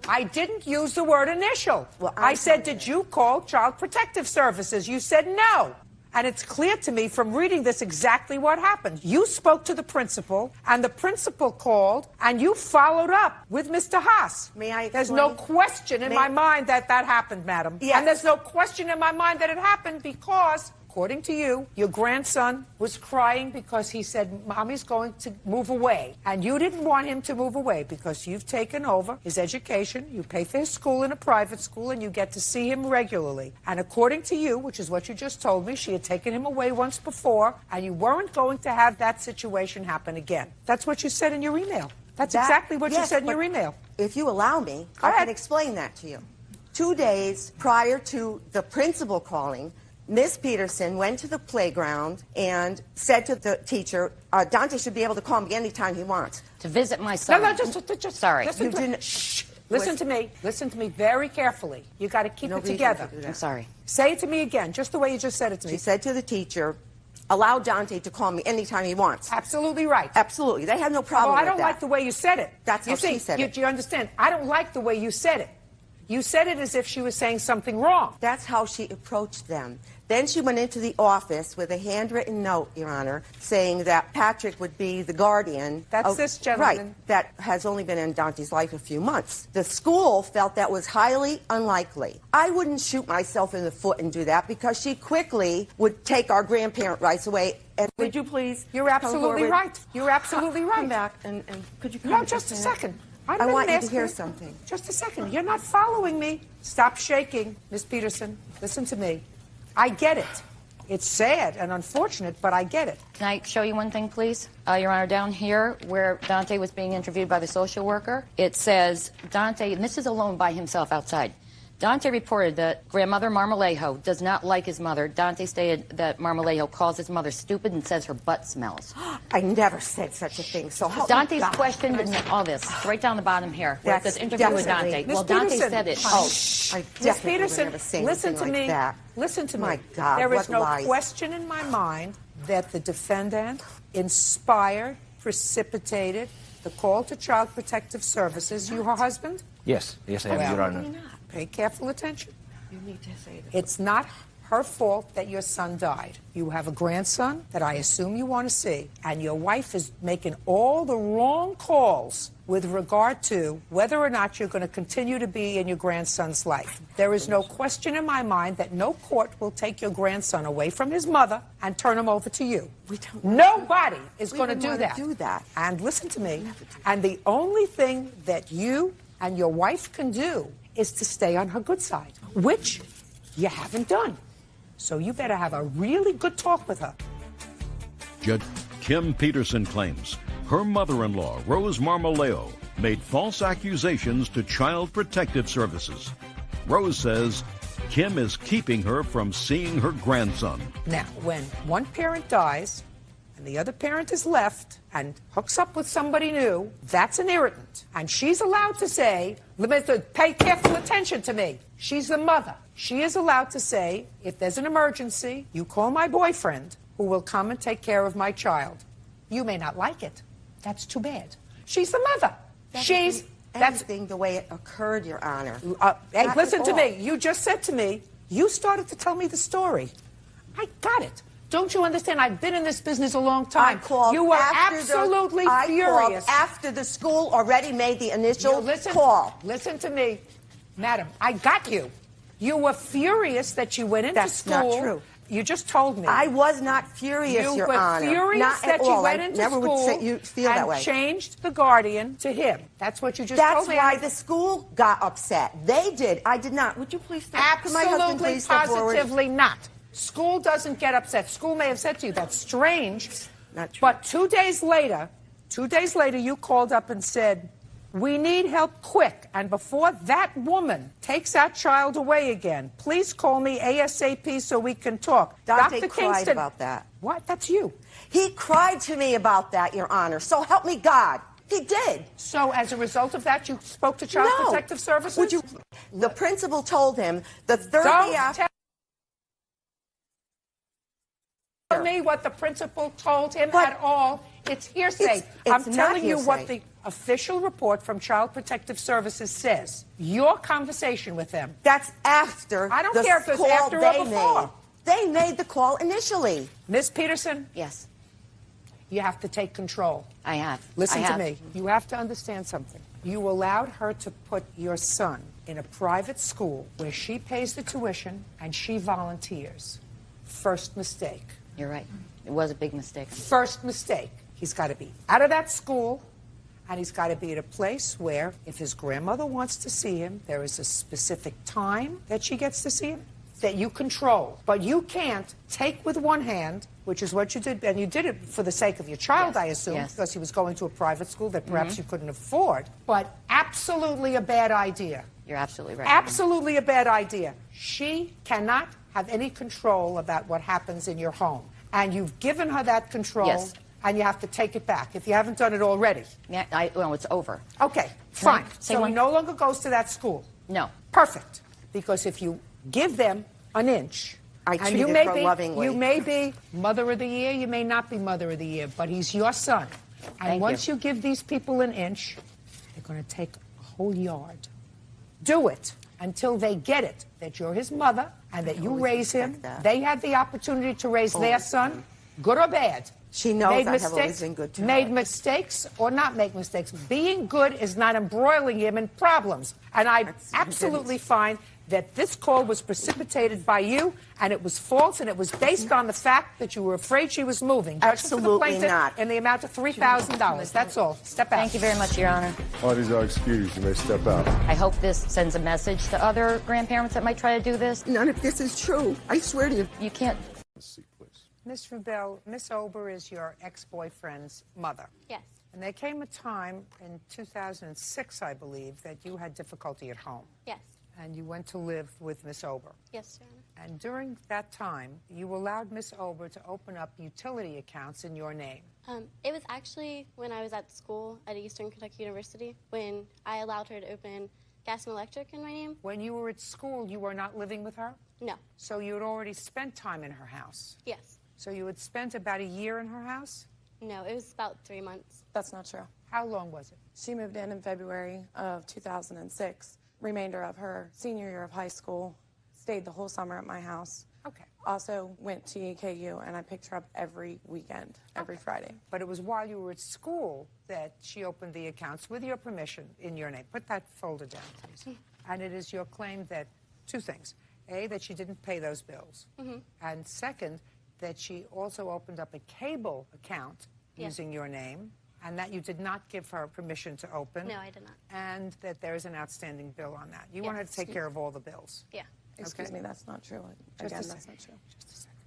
I didn't use the word initial. Well, I said, did you call Child Protective Services? You said no. And it's clear to me from reading this exactly what happened. You spoke to the principal, and the principal called, and you followed up with Mr. Haas. May I explain? There's no question in my mind that that happened, madam. Yes. And there's no question in my mind that it happened because, according to you, your grandson was crying because he said, Mommy's going to move away. And you didn't want him to move away because you've taken over his education, you pay for his school in a private school, and you get to see him regularly. And according to you, which is what you just told me, she had taken him away once before, and you weren't going to have that situation happen again. That's what you said in your email. That's exactly what you said in your email. If you allow me, I can explain that to you. 2 days prior to the principal calling, Miss Peterson went to the playground and said to the teacher, Dante should be able to call me anytime he wants. To visit my son. No, just sorry. Listen to me. Listen to me very carefully. You got to keep it together. I'm sorry. Say it to me again, just the way you just said it to me. She said to the teacher, allow Dante to call me anytime he wants. Absolutely right. Absolutely. They have no problem with that. I don't like the way you said it. That's how she said it. You understand? I don't like the way you said it. You said it as if she was saying something wrong. That's how she approached them. Then she went into the office with a handwritten note, Your Honor, saying that Patrick would be the guardian. That's this gentleman. Right. That has only been in Dante's life a few months. The school felt that was highly unlikely. I wouldn't shoot myself in the foot and do that because she quickly would take our grandparent rights away. And would you please? You're absolutely right. You're absolutely right. Come back and could you come No, just a second. I want you to hear something. Just a second. You're not following me. Stop shaking, Miss Peterson. Listen to me. I get it. It's sad and unfortunate, but I get it. Can I show you one thing, please? Your Honor, down here where Dante was being interviewed by the social worker, it says Dante, and this is alone by himself outside. Dante reported that grandmother Marmolejo does not like his mother. Dante stated that Marmolejo calls his mother stupid and says her butt smells. I never said such a thing, so help Dante's me God. questioned all this. It's right down the bottom here. Where it says interview with Dante. Ms. Well, Dante Peterson, said it. I Miss Peterson, never say listen to anything me. like that. Listen to me. My God, there is what no lies. question in my mind that the defendant inspired, precipitated the call to Child Protective Services. You her husband? Yes, I am, Your Honor. Pay careful attention. You need to say that. It's not her fault that your son died. You have a grandson that I assume you want to see, and your wife is making all the wrong calls with regard to whether or not you're going to continue to be in your grandson's life. There is no question in my mind that no court will take your grandson away from his mother and turn him over to you. Nobody is going to do that. And listen to me. And the only thing that you and your wife can do is to stay on her good side, which you haven't done. So you better have a really good talk with her. Judge Kim Peterson claims her mother-in-law, Rose Marmolejo, made false accusations to Child Protective Services. Rose says Kim is keeping her from seeing her grandson. Now, when one parent dies and the other parent is left and hooks up with somebody new, that's an irritant. And she's allowed to say, pay careful attention to me. She's the mother. She is allowed to say, if there's an emergency, you call my boyfriend who will come and take care of my child. You may not like it. That's too bad. She's the mother. That's everything the way it occurred, Your Honor. Hey, listen to me. You just said to me, you started to tell me the story. I got it. Don't you understand? I've been in this business a long time. You were absolutely furious. After the school already made the initial call. Listen to me. Madam, I got you. You were furious that you went into school. That's not true. You just told me. I was not furious, Your Honor. You were furious that you went into school and changed the guardian to him. That's what you just told me. That's why the school got upset. They did. I did not. Would you please step forward? Absolutely, positively not. School doesn't get upset. School may have said to you, that's strange. Not true. But 2 days later, you called up and said, we need help quick. And before that woman takes that child away again, please call me ASAP so we can talk. Dante Dr. cried Kingston, about that. What? That's you. He cried to me about that, Your Honor. So help me God. He did. So as a result of that, you spoke to Child Protective Services? The principal told him the Thursday after. Tell me what the principal told him at all. It's hearsay. I'm telling you what the official report from Child Protective Services says. Your conversation with them. That's after. I don't care if it's after or before. They made the call initially. Miss Peterson? Yes. You have to take control. I have. Listen to me. You have to understand something. You allowed her to put your son in a private school where she pays the tuition and she volunteers. First mistake. You're right. It was a big mistake. First mistake. He's got to be out of that school, and he's got to be at a place where, if his grandmother wants to see him, there is a specific time that she gets to see him that you control. But you can't take with one hand, which is what you did, and you did it for the sake of your child, Yes. I assume, Yes. because he was going to a private school that perhaps you couldn't afford. But absolutely a bad idea. You're absolutely right. Absolutely a bad idea. She cannot have any control about what happens in your home. And you've given her that control, Yes. and you have to take it back if you haven't done it already. Yeah, well, it's over. Okay, fine. say So one- he no longer goes to that school. No. Perfect. Because if you give them an inch, I and treated you may her be, lovingly. you may be Mother of the Year, you may not be Mother of the Year, but he's your son. And Thank once you. you give these people an inch, they're going to take a whole yard. Do it until they get it, that you're his mother and that you raise him. They had the opportunity to raise their son, good or bad. She knows Made I have always mistakes, been good to made her. mistakes or not make mistakes. Being good is not embroiling him in problems. And I absolutely find that this call was precipitated by you, and it was false, and it was based on the fact that you were afraid she was moving. Judgment for the Absolutely plaintiff not. In the amount of $3,000. That's all. Step out. Thank you very much, Your Honor. Parties are excused. You may step out. I hope this sends a message to other grandparents that might try to do this. None of this is true. I swear to you. You can't. Miss Rubel, Miss Ober is your ex-boyfriend's mother. Yes. And there came a time in 2006, I believe, that you had difficulty at home. Yes. And you went to live with Miss Ober. Yes, Your Honor. And during that time, you allowed Miss Ober to open up utility accounts in your name. It was actually when I was at school at Eastern Kentucky University when I allowed her to open gas and electric in my name. When you were at school, you were not living with her? No. So you had already spent time in her house? Yes. So you had spent about a year in her house? No, it was about 3 months. That's not true. How long was it? She moved in February of 2006. Remainder of her senior year of high school, stayed the whole summer at my house. Okay. Also went to EKU, and I picked her up every weekend, every Friday. But it was while you were at school that she opened the accounts with your permission in your name. Put that folder down, please. And it is your claim that two things. A, that she didn't pay those bills. And second, that she also opened up a cable account using your name, and that you did not give her permission to open. No, I did not. And that there is an outstanding bill on that. You Yes. want her to take care of all the bills. Yeah. Excuse me, that's not true. Just Again, a that's second. not true. Just a second.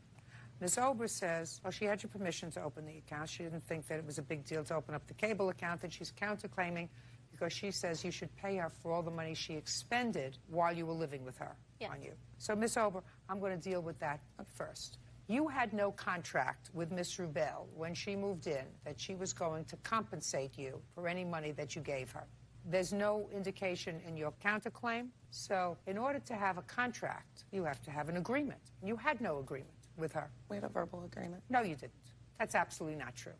Ms. Ober says, well, she had your permission to open the account. She didn't think that it was a big deal to open up the cable account, and she's counterclaiming because she says you should pay her for all the money she expended while you were living with her on you. So, Ms. Ober, I'm going to deal with that first. You had no contract with Miss Rubel when she moved in that she was going to compensate you for any money that you gave her. There's no indication in your counterclaim. So in order to have a contract, you have to have an agreement. You had no agreement with her. We had a verbal agreement. No, you didn't. That's absolutely not true.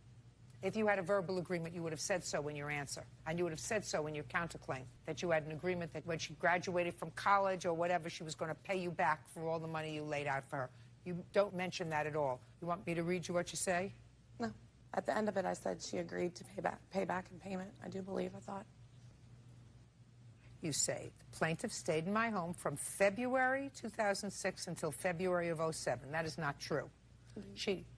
If you had a verbal agreement, you would have said so in your answer. And you would have said so in your counterclaim, that you had an agreement that when she graduated from college or whatever, she was going to pay you back for all the money you laid out for her. You don't mention that at all. You want me to read you what you say? No. At the end of it, I said she agreed to pay back in payment. I do believe, I thought. You say, the plaintiff stayed in my home from February 2006 until February of 07. That is not true.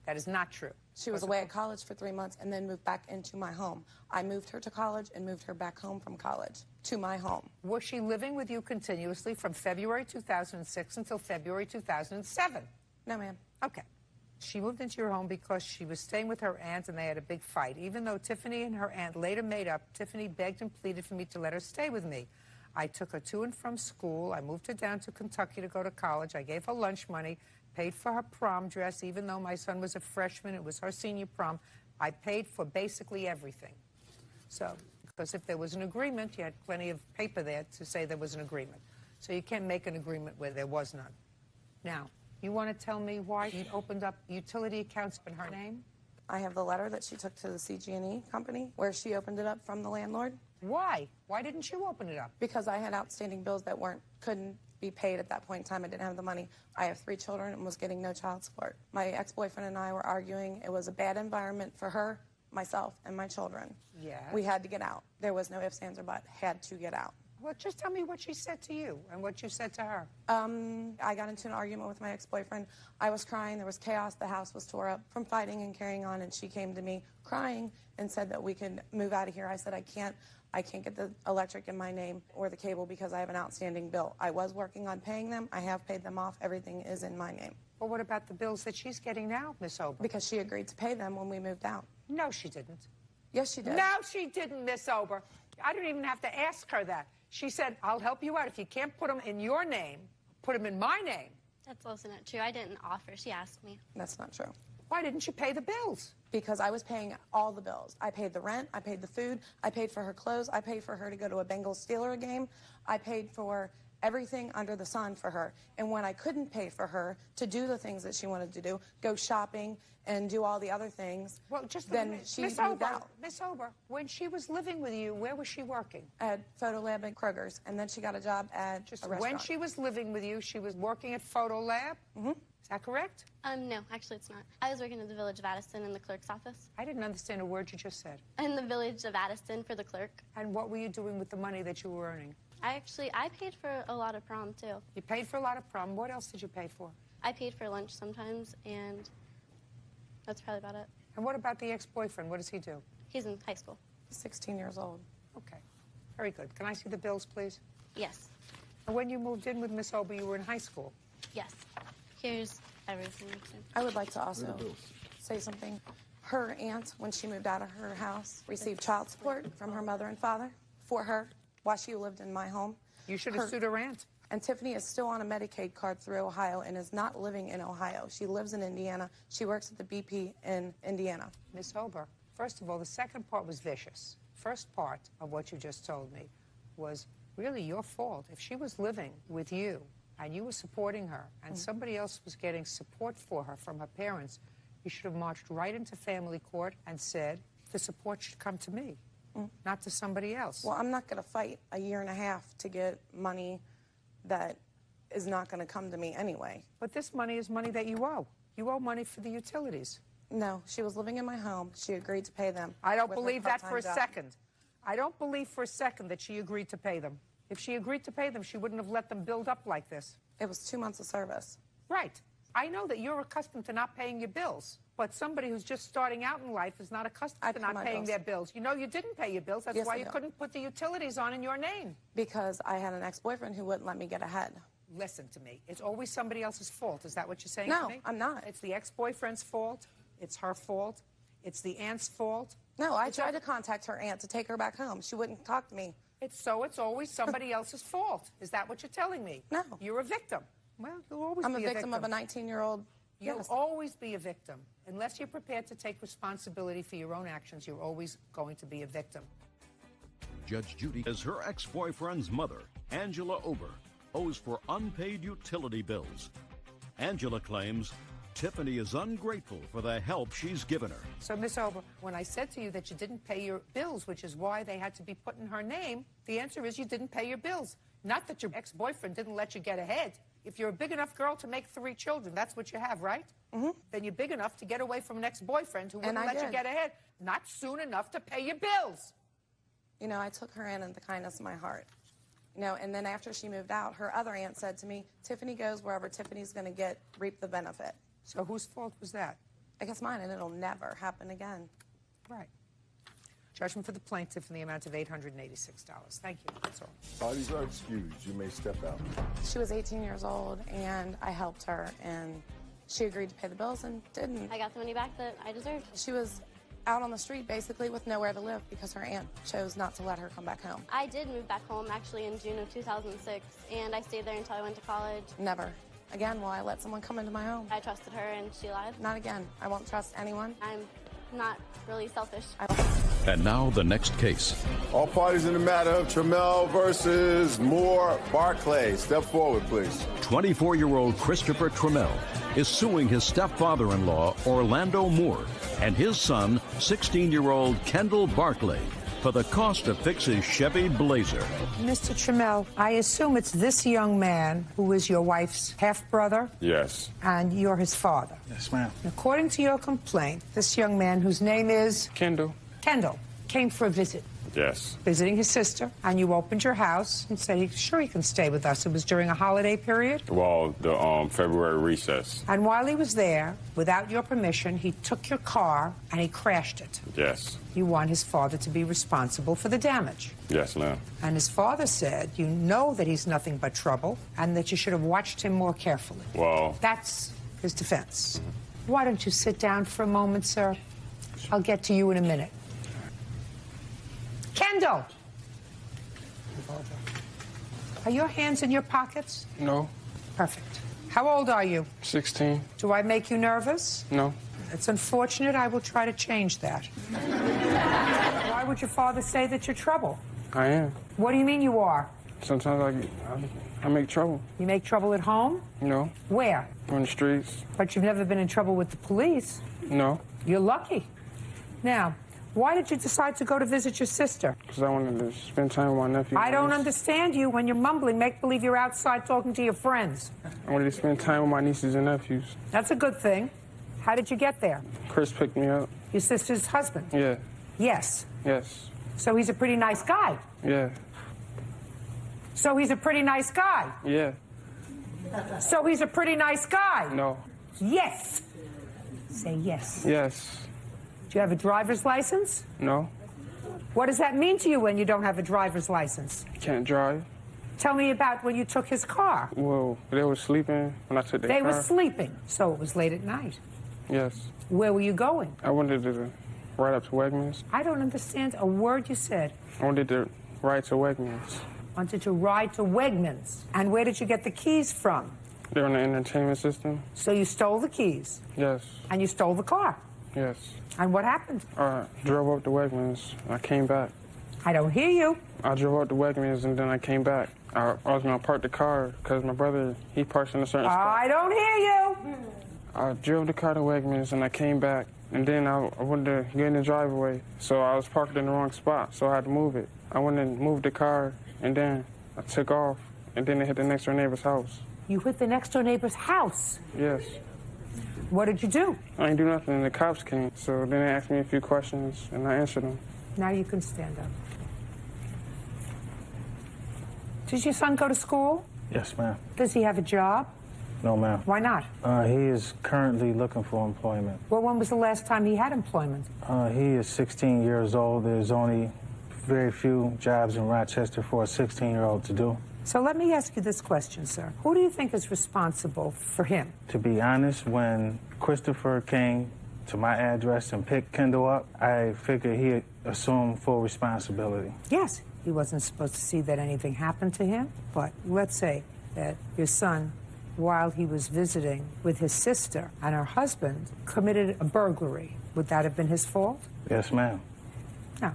That is not true. She was away at college for 3 months and then moved back into my home. I moved her to college and moved her back home from college to my home. Was she living with you continuously from February 2006 until February 2007? No, ma'am. Okay. She moved into your home because she was staying with her aunt and they had a big fight. Even though Tiffany and her aunt later made up, Tiffany begged and pleaded for me to let her stay with me. I took her to and from school. I moved her down to Kentucky to go to college. I gave her lunch money, paid for her prom dress. Even though my son was a freshman, it was her senior prom. I paid for basically everything. So, because if there was an agreement, you had plenty of paper there to say there was an agreement. So you can't make an agreement where there was none. Now, you want to tell me why you opened up utility accounts in her name? I have the letter that she took to the CG&E company where she opened it up from the landlord. Why? Why didn't you open it up? Because I had outstanding bills that couldn't be paid at that point in time. I didn't have the money. I have 3 children and was getting no child support. My ex-boyfriend and I were arguing. It was a bad environment for her, myself, and my children. Yes. We had to get out. There was no ifs, ands, or buts. Had to get out. Well, just tell me what she said to you and what you said to her. I got into an argument with my ex-boyfriend. I was crying. There was chaos. The house was tore up from fighting and carrying on, and she came to me crying and said that we could move out of here. I said, I can't get the electric in my name or the cable because I have an outstanding bill. I was working on paying them. I have paid them off. Everything is in my name. Well, what about the bills that she's getting now, Miss Ober? Because she agreed to pay them when we moved out. No, she didn't. Yes, she did. No, she didn't, Miss Ober. I don't even have to ask her that. She said, I'll help you out. If you can't put them in your name, put them in my name. That's also not true. I didn't offer. She asked me. That's not true. Why didn't you pay the bills? Because I was paying all the bills. I paid the rent, I paid the food, I paid for her clothes, I paid for her to go to a Bengals-Steelers game, I paid for everything under the sun for her. And when I couldn't pay for her to do the things that she wanted to do, go shopping and do all the other things, well, just then she moved out. Miss Ober, when she was living with you, where was she working? At Photolab at Kroger's, and then she got a job at a restaurant. When she was living with you, she was working at Photolab? Mm-hmm. Is that correct? No, actually it's not. I was working at the Village of Addison in the clerk's office. I didn't understand a word you just said. In the Village of Addison for the clerk. And what were you doing with the money that you were earning? I paid for a lot of prom, too. You paid for a lot of prom. What else did you pay for? I paid for lunch sometimes, and that's probably about it. And what about the ex-boyfriend? What does he do? He's in high school. He's 16 years old. Okay. Very good. Can I see the bills, please? Yes. And when you moved in with Miss Ober, you were in high school? Yes. Here's everything. I would like to also say something. Her aunt, when she moved out of her house, received child support from her mother and father for her while she lived in my home. You should have sued her aunt. And Tiffany is still on a Medicaid card through Ohio and is not living in Ohio. She lives in Indiana. She works at the BP in Indiana. Miss Ober, first of all, the second part was vicious. First part of what you just told me was really your fault. If she was living with you and you were supporting her and somebody else was getting support for her from her parents, you should have marched right into family court and said the support should come to me, not to somebody else. Well, I'm not going to fight a year and a half to get money that is not going to come to me anyway. But this money is money that you owe. You owe money for the utilities. No, she was living in my home. She agreed to pay them. I don't believe that for a second. I don't believe for a second that she agreed to pay them. If she agreed to pay them, she wouldn't have let them build up like this. It was 2 months of service. Right. I know that you're accustomed to not paying your bills, but somebody who's just starting out in life is not accustomed to not paying their bills. You know you didn't pay your bills. That's why you couldn't put the utilities on in your name. Because I had an ex-boyfriend who wouldn't let me get ahead. Listen to me. It's always somebody else's fault. Is that what you're saying to me? No, I'm not. It's the ex-boyfriend's fault. It's her fault. It's the aunt's fault. No, I tried to contact her aunt to take her back home. She wouldn't talk to me. It's always somebody else's fault. Is that what you're telling me? No. You're a victim. Well, you'll always I'm be a victim of a 19-year-old. You'll always be a victim. Unless you're prepared to take responsibility for your own actions, you're always going to be a victim. Judge Judy says her ex-boyfriend's mother, Angela Ober, owes for unpaid utility bills. Angela claims Tiffany is ungrateful for the help she's given her. So, Miss Ober, when I said to you that you didn't pay your bills, which is why they had to be put in her name, the answer is you didn't pay your bills. Not that your ex-boyfriend didn't let you get ahead. If you're a big enough girl to make 3 children, that's what you have, right? Mm-hmm. Then you're big enough to get away from an ex-boyfriend who wouldn't let you get ahead. Not soon enough to pay your bills. You know, I took her in the kindness of my heart. You know, and then after she moved out, her other aunt said to me, Tiffany goes wherever Tiffany's going to reap the benefit. So whose fault was that? I guess mine, and it'll never happen again. Right. Judgment for the plaintiff in the amount of $886. Thank you. That's all. Parties are excused. You may step out. She was 18 years old, and I helped her, and she agreed to pay the bills and didn't. I got the money back that I deserved. She was out on the street, basically, with nowhere to live because her aunt chose not to let her come back home. I did move back home, actually, in June of 2006, and I stayed there until I went to college. Never. Again, will I let someone come into my home? I trusted her, and she lied. Not again. I won't trust anyone. I'm not really selfish. And now the next case. All parties in the matter of Trammell versus Moore Barclay. Step forward, please. 24-year-old Christopher Trammell is suing his stepfather-in-law, Orlando Moore, and his son, 16-year-old Kendall Barclay, for the cost to fix his Chevy Blazer. Mr. Trammell, I assume it's this young man who is your wife's half-brother? Yes. And you're his father? Yes, ma'am. According to your complaint, this young man, whose name is? Kendall, came for a visit. Yes. visiting his sister, and you opened your house and said, sure, he can stay with us. It was during a holiday period? Well, the February recess. And while he was there, without your permission, he took your car and he crashed it. Yes. You want his father to be responsible for the damage. Yes, ma'am. And his father said, you know that he's nothing but trouble and that you should have watched him more carefully. Well... That's his defense. Why don't you sit down for a moment, sir? I'll get to you in a minute. Kendall! Are your hands in your pockets? No. Perfect. How old are you? 16. Do I make you nervous? No. It's unfortunate. I will try to change that. Why would your father say that you're trouble? I am. What do you mean you are? Sometimes I make trouble. You make trouble at home? No. Where? On the streets. But you've never been in trouble with the police. No. You're lucky. Now, why did you decide to go to visit your sister? Because I wanted to spend time with my nephew. I don't understand you when you're mumbling. Make believe you're outside talking to your friends. I wanted to spend time with my nieces and nephews. That's a good thing. How did you get there? Chris picked me up. Your sister's husband? Yeah. Yes. Yes. So he's a pretty nice guy? Yeah. So he's a pretty nice guy? Yeah. So he's a pretty nice guy? No. Yes. Say yes. Yes. Do you have a driver's license? No. What does that mean to you when you don't have a driver's license? Can't drive. Tell me about when you took his car. Well, they were sleeping when I took their car. They were sleeping, so it was late at night. Yes. Where were you going? I wanted to ride up to Wegmans. I don't understand a word you said. I wanted to ride to Wegmans. Wanted to ride to Wegmans. And where did you get the keys from? They're on the entertainment system. So you stole the keys? Yes. And you stole the car? Yes. And what happened? I drove up to Wegmans. I came back. I don't hear you. I drove up to Wegmans and then I came back. I was going to park the car because my brother, he parks in a certain spot. I don't hear you. I drove the car to Wegmans and I came back. And then I wanted to get in the driveway. So I was parked in the wrong spot, so I had to move it. I went and moved the car and then I took off and then it hit the next door neighbor's house. You hit the next door neighbor's house? Yes. What did you do? I didn't do nothing and the cops came. So then they asked me a few questions and I answered them. Now you can stand up. Does your son go to school? Yes, ma'am. Does he have a job? No, ma'am. Why not? He is currently looking for employment. Well, when was the last time he had employment? He is 16 years old. There's only very few jobs in Rochester for a 16-year-old to do. So let me ask you this question, sir. Who do you think is responsible for him? To be honest, when Christopher came to my address and picked Kendall up, I figured he assumed full responsibility. Yes. He wasn't supposed to see that anything happened to him, but let's say that your son, while he was visiting with his sister and her husband, committed a burglary. Would that have been his fault? Yes, ma'am. No.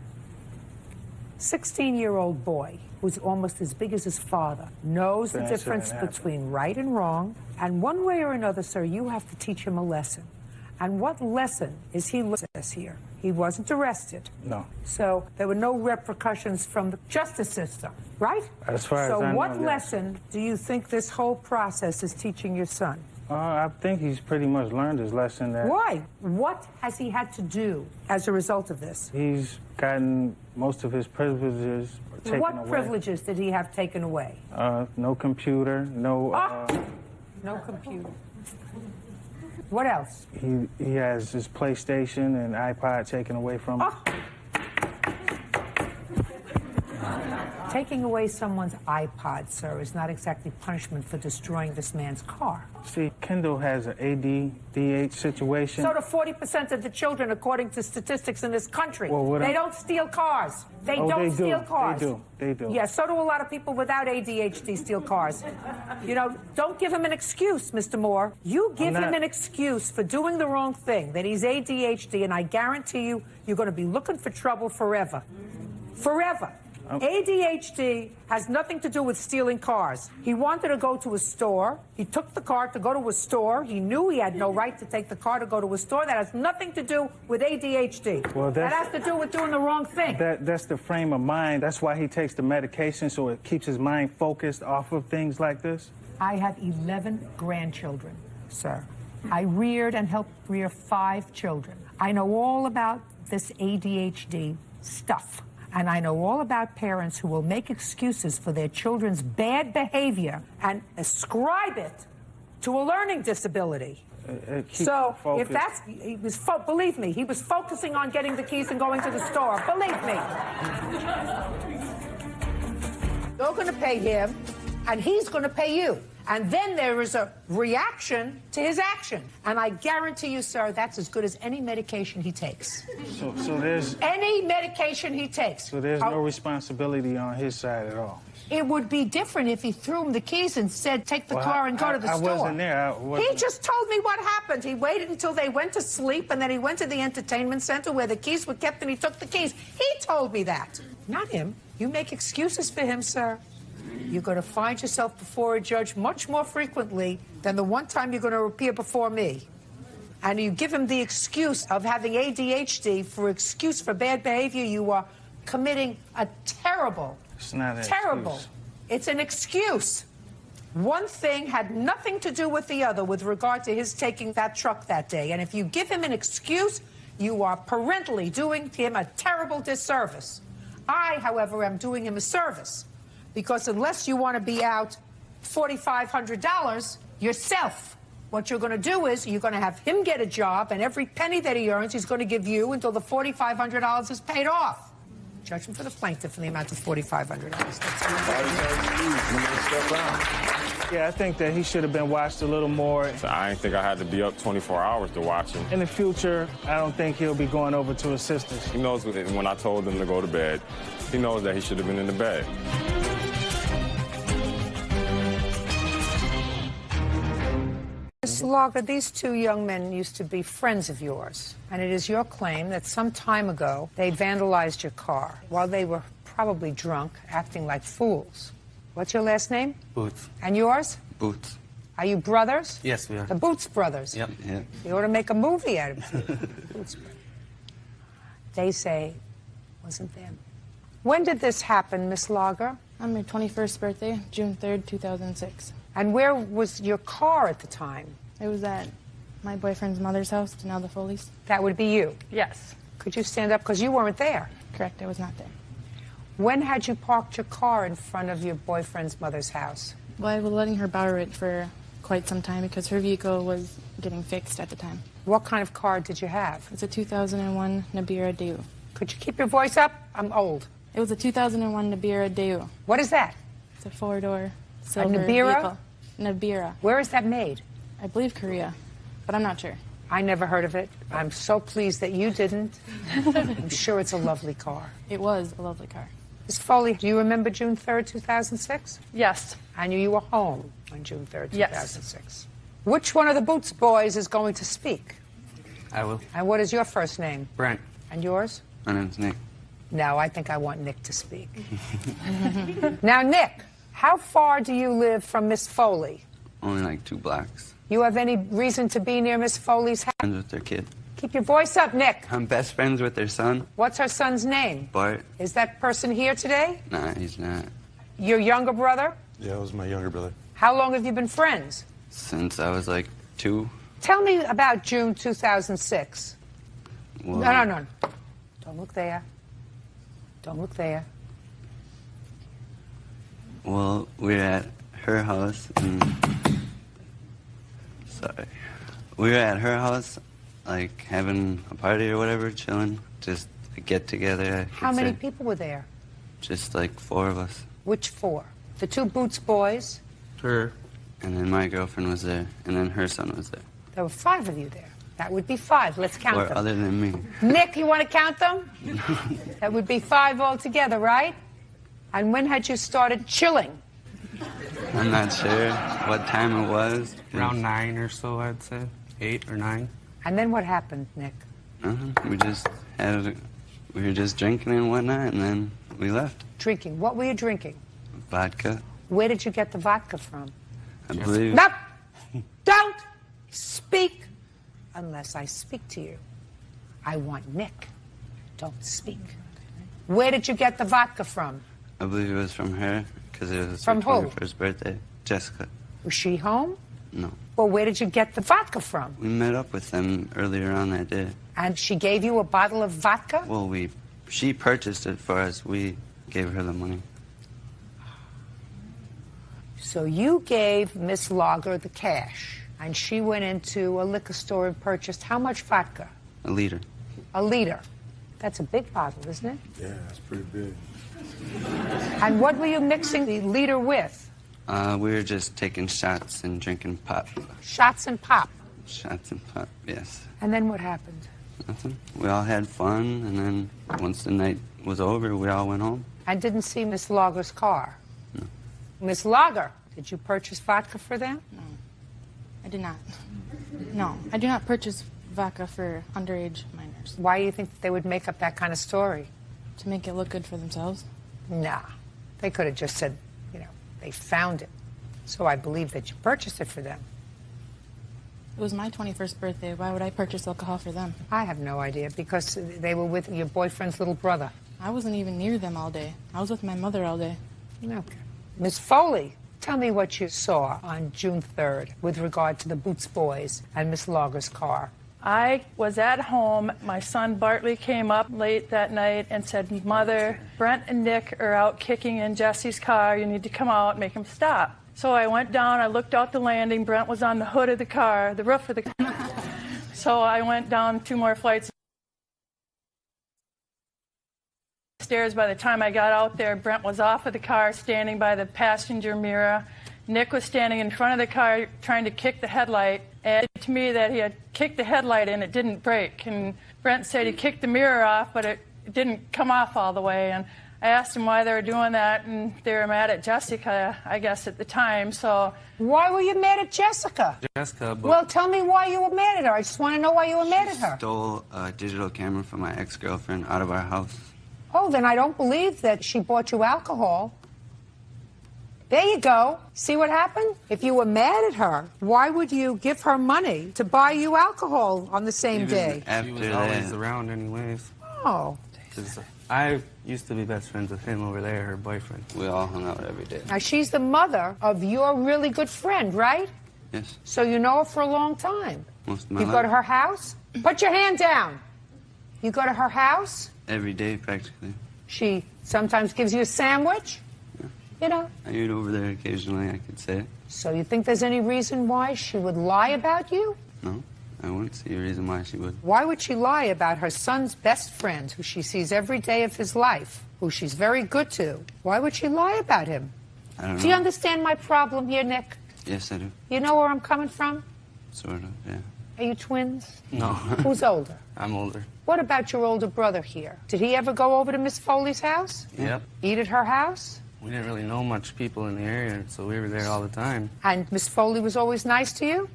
16-year-old boy who's almost as big as his father knows the difference between right and wrong, and one way or another, sir, you have to teach him a lesson. And what lesson is he learning here? He wasn't arrested. No. So there were no repercussions from the justice system, right? As far as I know, so what yes. lesson do you think this whole process is teaching your son? I think he's pretty much learned his lesson. That Why? What has he had to do as a result of this? He's gotten most of his privileges taken away. What privileges did he have taken away? No computer, no... No computer. What else? He has his PlayStation and iPod taken away from him. Taking away someone's iPod, sir, is not exactly punishment for destroying this man's car. See, Kendall has an ADDH situation. So do 40% of the children, according to statistics in this country. Well, they don't steal cars. They don't steal cars. They do. Yeah, so do a lot of people without ADHD steal cars. You know, don't give him an excuse, Mr. Moore. You give him an excuse for doing the wrong thing, that he's ADHD, and I guarantee you, you're going to be looking for trouble forever. Forever. ADHD has nothing to do with stealing cars. He wanted to go to a store. He took the car to go to a store. He knew he had no right to take the car to go to a store. That has nothing to do with ADHD. Well, that has to do with doing the wrong thing. That's the frame of mind. That's why he takes the medication, so it keeps his mind focused off of things like this. I have 11 grandchildren, sir. I reared and helped rear 5 children. I know all about this ADHD stuff. And I know all about parents who will make excuses for their children's bad behavior and ascribe it to a learning disability. So if that's, believe me, he was focusing on getting the keys and going to the store. Believe me. You're going to pay him, and he's going to pay you. And then there is a reaction to his action. And I guarantee you, sir, that's as good as any medication he takes. So there's... Any medication he takes. So there's no responsibility on his side at all? It would be different if he threw him the keys and said, take the car and go to the store. I wasn't there. He just told me what happened. He waited until they went to sleep, and then he went to the entertainment center where the keys were kept, and he took the keys. He told me that. Not him. You make excuses for him, sir. You're going to find yourself before a judge much more frequently than the one time you're going to appear before me. And you give him the excuse of having ADHD for excuse for bad behavior, you are committing a terrible, it's not an terrible. Excuse. It's an excuse. One thing had nothing to do with the other with regard to his taking that truck that day. And if you give him an excuse, you are parentally doing him a terrible disservice. I, however, am doing him a service. Because unless you want to be out $4,500 yourself, what you're going to do is you're going to have him get a job, and every penny that he earns he's going to give you until the $4,500 is paid off. Judgment for the plaintiff in the amount of $4,500. Yeah, I think that he should have been watched a little more. So I didn't think I had to be up 24 hours to watch him. In the future, I don't think he'll be going over to his sisters. He knows when I told him to go to bed, he knows that he should have been in the bed. Ms. Lager, these two young men used to be friends of yours, and it is your claim that some time ago they vandalized your car while they were probably drunk, acting like fools. What's your last name? Boots. And yours? Boots. Are you brothers? Yes, we are. The Boots brothers? Yep. Yeah. You ought to make a movie out of it. Boots brothers. They say it wasn't them. When did this happen, Miss Lager? On my 21st birthday, June 3rd, 2006. And where was your car at the time? It was at my boyfriend's mother's house, now the Foley's. That would be you? Yes. Could you stand up? Because you weren't there. Correct, I was not there. When had you parked your car in front of your boyfriend's mother's house? Well, I was letting her borrow it for quite some time because her vehicle was getting fixed at the time. What kind of car did you have? It's a 2001 Nabira Daewoo. Could you keep your voice up? I'm old. It was a 2001 Nabira Daewoo. What is that? It's a four-door silver Nabira? vehicle. Nabira. Where is that made? I believe Korea, but I'm not sure. I never heard of it. I'm so pleased that you didn't. I'm sure it's a lovely car. It was a lovely car. Ms. Foley, do you remember June 3rd, 2006? Yes. I knew you were home on June 3rd, 2006. Yes. Which one of the Boots boys is going to speak? I will. And what is your first name? Brent. And yours? My name's Nick. No, I think I want Nick to speak. Now, Nick, how far do you live from Miss Foley? Only like 2 blocks. You have any reason to be near Miss Foley's house? Friends with their kid. Keep your voice up, Nick. I'm best friends with their son, What's her son's name? Bart. Is that person here today? Nah, he's not. Your younger brother? Yeah, it was my younger brother. How long have you been friends? Since I was like 2. Tell me about June 2006. Well, No. Don't look there. Don't look there. Well, we were at her house and... Sorry. We were at her house, like, having a party or whatever, chilling. Just a get-together, I could How many say. people were there? Just like 4 of us. Which 4? The 2 Boots boys? Her. And then my girlfriend was there, and then her son was there. There were 5 of you there. That would be 5. Let's count Or them. other than me. Nick, you want to count them? That would be 5 altogether, right? And when had you started chilling? I'm not sure what time it was. Around 9 or so, I'd say. 8 or 9. And then what happened, Nick? We were just drinking and whatnot, and then we left. Drinking. What were you drinking? Vodka, Where did you get the vodka from? I believe. No! Don't speak unless I speak to you. I want Nick. Don't speak. Where did you get the vodka from? I believe it was from her, because it was From her who? 21st birthday. Jessica. Was she home? No. Well, where did you get the vodka from? We met up with them earlier on that day. And she gave you a bottle of vodka? Well, we She purchased it for us. We gave her the money. So you gave Miss Lager the cash, and she went into a liquor store and purchased how much vodka? A liter. A liter. That's a big bottle, isn't it? Yeah, that's pretty big. And what were you mixing the liter with? We were just taking shots and drinking pop. Shots and pop. Shots and pop, yes. And then what happened? Nothing. We all had fun, and then once the night was over, we all went home. And didn't see Miss Lager's car? No. Miss Lager, did you purchase vodka for them? No, I did not. No, I do not purchase vodka for underage minors. Why do you think they would make up that kind of story? To make it look good for themselves. Nah. They could have just said, they found it. So I believe that you purchased it for them. It was my 21st birthday. Why would I purchase alcohol for them? I have no idea, because they were with your boyfriend's little brother. I wasn't even near them all day. I was with my mother all day. Okay. Miss Foley, tell me what you saw on June 3rd with regard to the Boots boys and Miss Lager's car. I was at home. My son Bartley came up late that night and said, Mother, Brent and Nick are out kicking in Jesse's car. You need to come out and make him stop. So I went down. I looked out the landing. Brent was on the hood of the car, the roof of the car. So I went down 2 more flights of stairs. By the time I got out there, Brent was off of the car, standing by the passenger mirror. Nick was standing in front of the car trying to kick the headlight. And to me that he had kicked the headlight and it didn't break. And Brent said he kicked the mirror off, but it didn't come off all the way. And I asked him why they were doing that, and they were mad at Jessica, I guess, at the time. So why were you mad at Jessica? Jessica, but Well, tell me why you were mad at her. I just want to know why you were mad at her. stole a digital camera from my ex-girlfriend out of our house. Oh, then I don't believe that she bought you alcohol. There you go. See what happened? If you were mad at her, why would you give her money to buy you alcohol on the same day? She was always around anyways. Oh. 'Cause I used to be best friends with him over there, her boyfriend. We all hung out every day. Now, she's the mother of your really good friend, right? Yes. So you know her for a long time. Most of my You life. go to her house? Put your hand down. You go to her house? Every day, practically. She sometimes gives you a sandwich? You know? I eat over there occasionally, I could say. So you think there's any reason why she would lie about you? No, I wouldn't see a reason why she would. Why would she lie about her son's best friend, who she sees every day of his life, who she's very good to? Why would she lie about him? I don't know. Do you understand my problem here, Nick? Yes, I do. You know where I'm coming from? Sort of, yeah. Are you twins? No. Who's older? I'm older. What about your older brother here? Did he ever go over to Miss Foley's house? Yep. Eat at her house? We didn't really know much people in the area, so we were there all the time. And Miss Foley was always nice to you?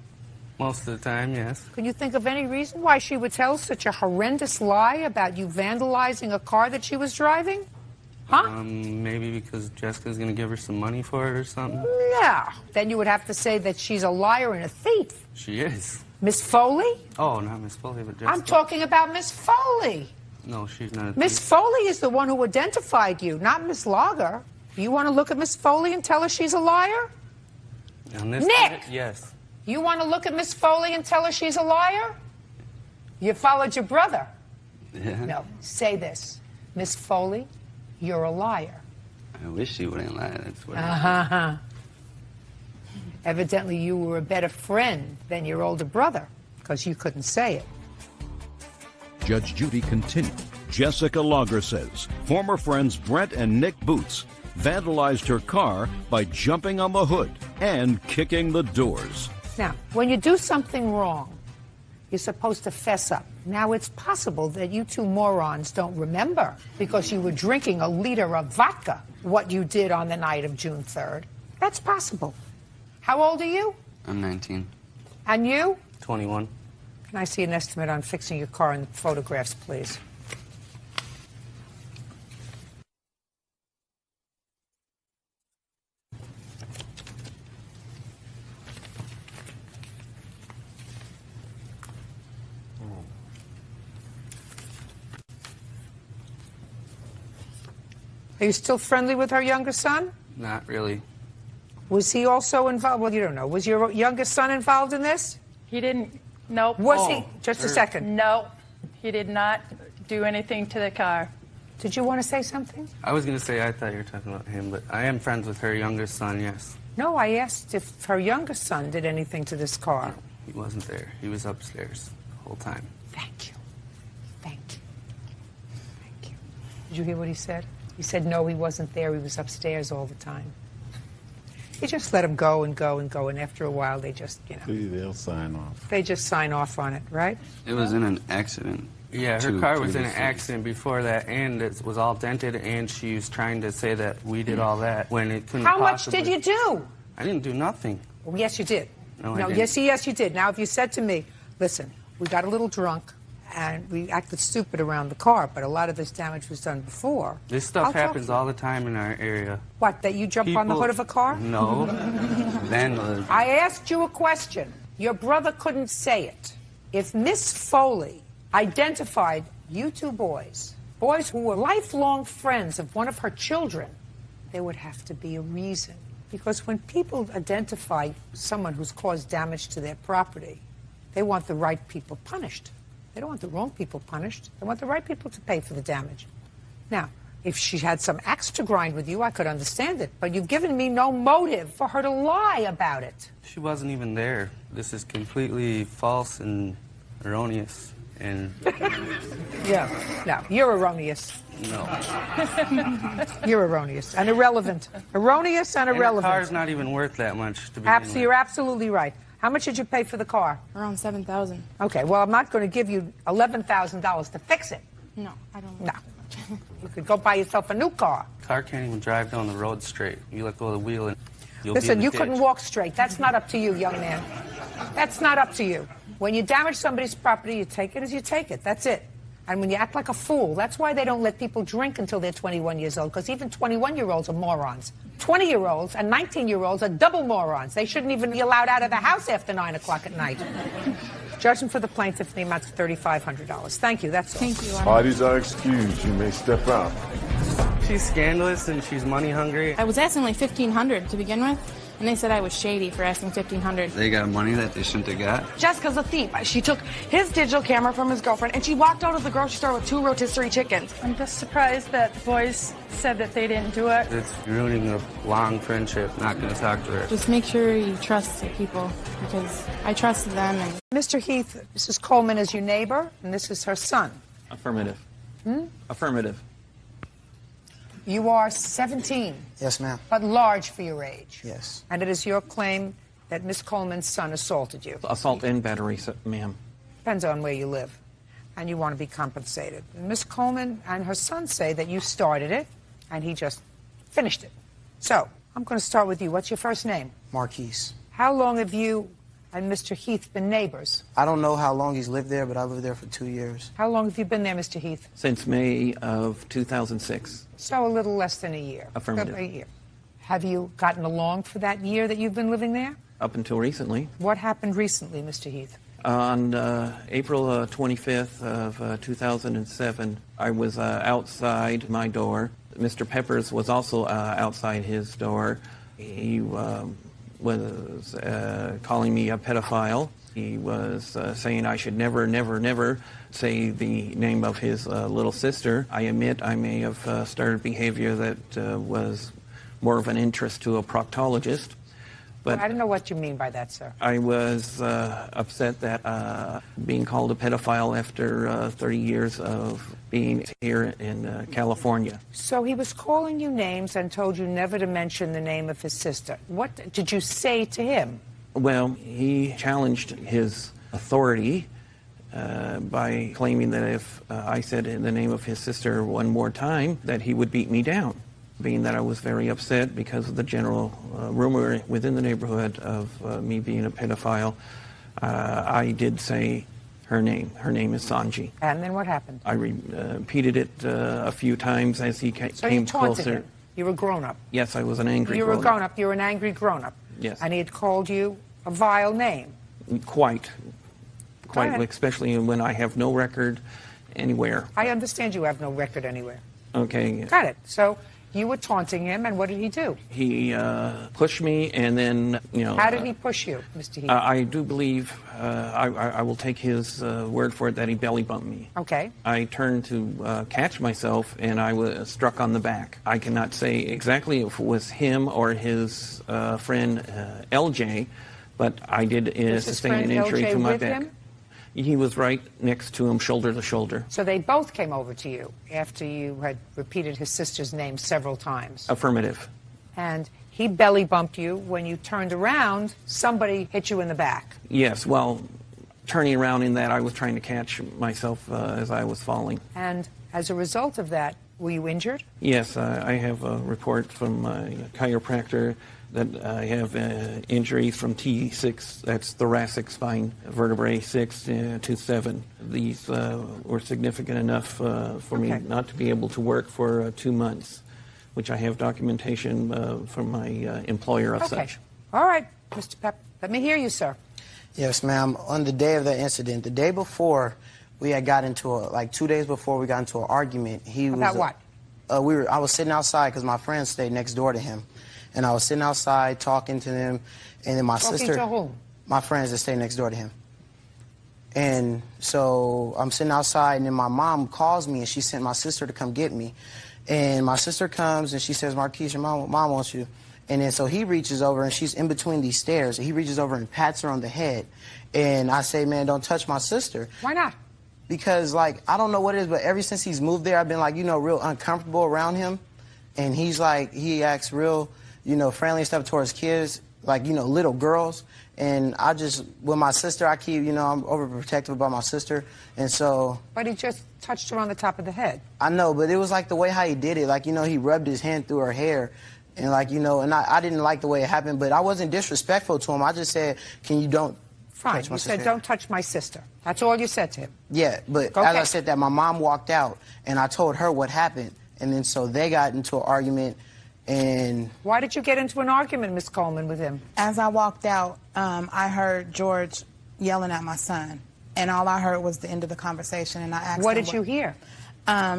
Most of the time, yes. Can you think of any reason why she would tell such a horrendous lie about you vandalizing a car that she was driving? Huh? Maybe because Jessica's going to give her some money for it or something. Yeah. Then you would have to say that she's a liar and a thief. She is. Miss Foley? Oh, not Miss Foley, but Jessica. I'm talking about Miss Foley. No, she's not a thief. Miss Foley is the one who identified you, not Miss Lager. You want to look at Miss Foley and tell her she's a liar? On this Nick! credit, yes. You want to look at Miss Foley and tell her she's a liar? You followed your brother. Yeah. No, say this. Miss Foley, you're a liar. I wish she wouldn't lie, that's what Uh-huh. Evidently, you were a better friend than your older brother, because you couldn't say it. Judge Judy continued. Jessica Lager says former friends Brent and Nick Boots vandalized her car by jumping on the hood and kicking the doors. Now, when you do something wrong, you're supposed to fess up. Now, it's possible that you two morons don't remember, because you were drinking a liter of vodka, what you did on the night of June 3rd. That's possible. How old are you? I'm 19. And you? 21. Can I see an estimate on fixing your car and photographs, please? Are you still friendly with her younger son? Not really. Was he also involved? Well, you don't know. Was your youngest son involved in this? he didn't, nope. Was he? Just a second. No, he did not do anything to the car. Did you want to say something? I was going to say I thought you were talking about him, but I am friends with her younger son, yes. No, I asked if her younger son did anything to this car. He wasn't there. He was upstairs the whole time. Thank you. Thank you. Thank you. Did you hear what he said? He said, no, he wasn't there. He was upstairs all the time. He just let him go and go and go, and after a while, they just, you know. They'll sign off. They just sign off on it, right? It was in an accident. Yeah, her car was in an accident before that, and it was all dented, and she was trying to say that we did all that when it couldn't How possibly. much did you do? I didn't do nothing. Well, yes, you did. No, I didn't. Yes, you did. Now, if you said to me, listen, we got a little drunk, and we acted stupid around the car, but a lot of this damage was done before. This stuff happens all the time in our area. What, that you jump on the hood of a car? No. Vandalism. I asked you a question. Your brother couldn't say it. If Miss Foley identified you two boys who were lifelong friends of one of her children, there would have to be a reason. Because when people identify someone who's caused damage to their property, they want the right people punished. They don't want the wrong people punished. They want the right people to pay for the damage. Now, if she had some axe to grind with you, I could understand it. But you've given me no motive for her to lie about it. She wasn't even there. This is completely false and erroneous. And yeah, no, you're erroneous. No. You're erroneous and irrelevant. Erroneous and irrelevant. And the car's not even worth that much to begin with. You're absolutely right. How much did you pay for the car? Around $7,000. Okay, well, I'm not going to give you $11,000 to fix it. No, I don't. No. You could go buy yourself a new car. Car can't even drive down the road straight. You let go of the wheel and you'll Listen, be in you the couldn't ditch. walk straight. That's not up to you, young man. That's not up to you. When you damage somebody's property, you take it as you take it. That's it. And when you act like a fool, that's why they don't let people drink until they're 21 years old, because even 21-year-olds are morons. 20-year-olds and 19-year-olds are double morons. They shouldn't even be allowed out of the house after 9 o'clock at night. Judgment for the plaintiff in the amount of $3,500. Thank you. That's all. Thank you. Parties are excused. You may step out. She's scandalous and she's money hungry. I was asking like $1,500 to begin with, and they said I was shady for asking $1,500. They got money that they shouldn't have got. Jessica's a thief. She took his digital camera from his girlfriend, and she walked out of the grocery store with 2 rotisserie chickens. I'm just surprised that the boys said that they didn't do it. It's ruining a long friendship. Not going to talk to her. Just make sure you trust the people, because I trusted them. And Mr. Heath, Mrs. Coleman is your neighbor, and this is her son. Affirmative. Hmm? Affirmative. You are 17. Yes, ma'am. But large for your age. Yes. And it is your claim that Miss Coleman's son assaulted you. Assault and battery, ma'am. Depends on where you live. And you want to be compensated. And Miss Coleman and her son say that you started it, and he just finished it. So, I'm going to start with you. What's your first name? Marquise. How long have you and Mr. Heath been neighbors? I don't know how long he's lived there, but I lived there for 2 years. How long have you been there, Mr. Heath? Since May of 2006. So a little less than a year. Affirmative. A year. Have you gotten along for that year that you've been living there? Up until recently. What happened recently, Mr. Heath? On April 25th of 2007, I was outside my door. Mr. Peppers was also outside his door. He was calling me a pedophile. He was saying I should never, never, never say the name of his little sister. I admit I may have started behavior that was more of an interest to a proctologist. But I don't know what you mean by that, sir. I was upset that being called a pedophile after 30 years of being here in California. So he was calling you names and told you never to mention the name of his sister. What did you say to him? Well, he challenged his authority by claiming that if I said the name of his sister one more time, that he would beat me down. Being that I was very upset because of the general rumor within the neighborhood of me being a pedophile, I did say her name. Her name is Sanji. And then what happened? I repeated it a few times as he came So you taunted closer. him. You were a grown-up. Yes, I was an angry You were a grown-up. grown-up. You were an angry grown-up. Yes. And he had called you a vile name. Quite, ahead. especially when I have no record anywhere. I understand you have no record anywhere. Okay. Got it. So You were taunting him, and what did he do? He pushed me, and then, you know... How did he push you, Mr. Heath? I do believe, I will take his word for it, that he belly bumped me. Okay. I turned to catch myself, and I was struck on the back. I cannot say exactly if it was him or his friend LJ, but I did sustain an injury to my back. He was right next to him, shoulder to shoulder. So they both came over to you after you had repeated his sister's name several times? Affirmative. And he belly bumped you. When you turned around, somebody hit you in the back. Yes, well, turning around in that, I was trying to catch myself as I was falling. And as a result of that, were you injured? Yes, I have a report from my chiropractor that I have injuries from T6, that's thoracic spine, vertebrae 6 to 7. These were significant enough for me not to be able to work for 2 months, which I have documentation from my employer of such. All right, Mr. Pep, let me hear you, sir. Yes, ma'am. On the day of the incident, the day before, we had got into like 2 days before we got into an argument. About what? I was sitting outside because my friend stayed next door to him. And I was sitting outside talking to them, and then my sister... Talking to whom? My friends that stay next door to him. And so I'm sitting outside, and then my mom calls me, and she sent my sister to come get me. And my sister comes, and she says, Marquise, your mom wants you. And then so he reaches over, and she's in between these stairs. And he reaches over and pats her on the head. And I say, man, don't touch my sister. Why not? Because, like, I don't know what it is, but ever since he's moved there, I've been, like, you know, real uncomfortable around him. And he's like, he acts real... you know, friendly and stuff towards kids, like, you know, little girls. And I just, with my sister, I keep, you know, I'm overprotective about my sister. And so... But he just touched her on the top of the head. I know, but it was like the way how he did it. Like, you know, he rubbed his hand through her hair. And like, you know, and I didn't like the way it happened, but I wasn't disrespectful to him. I just said, can you don't touch my sister? You said, don't touch my sister. That's all you said to him. Yeah, but as I said that, my mom walked out, and I told her what happened. And then so they got into an argument. And why did you get into an argument, Miss Coleman, with him? As I walked out, I heard George yelling at my son, and all I heard was the end of the conversation. And I asked him, what did you hear?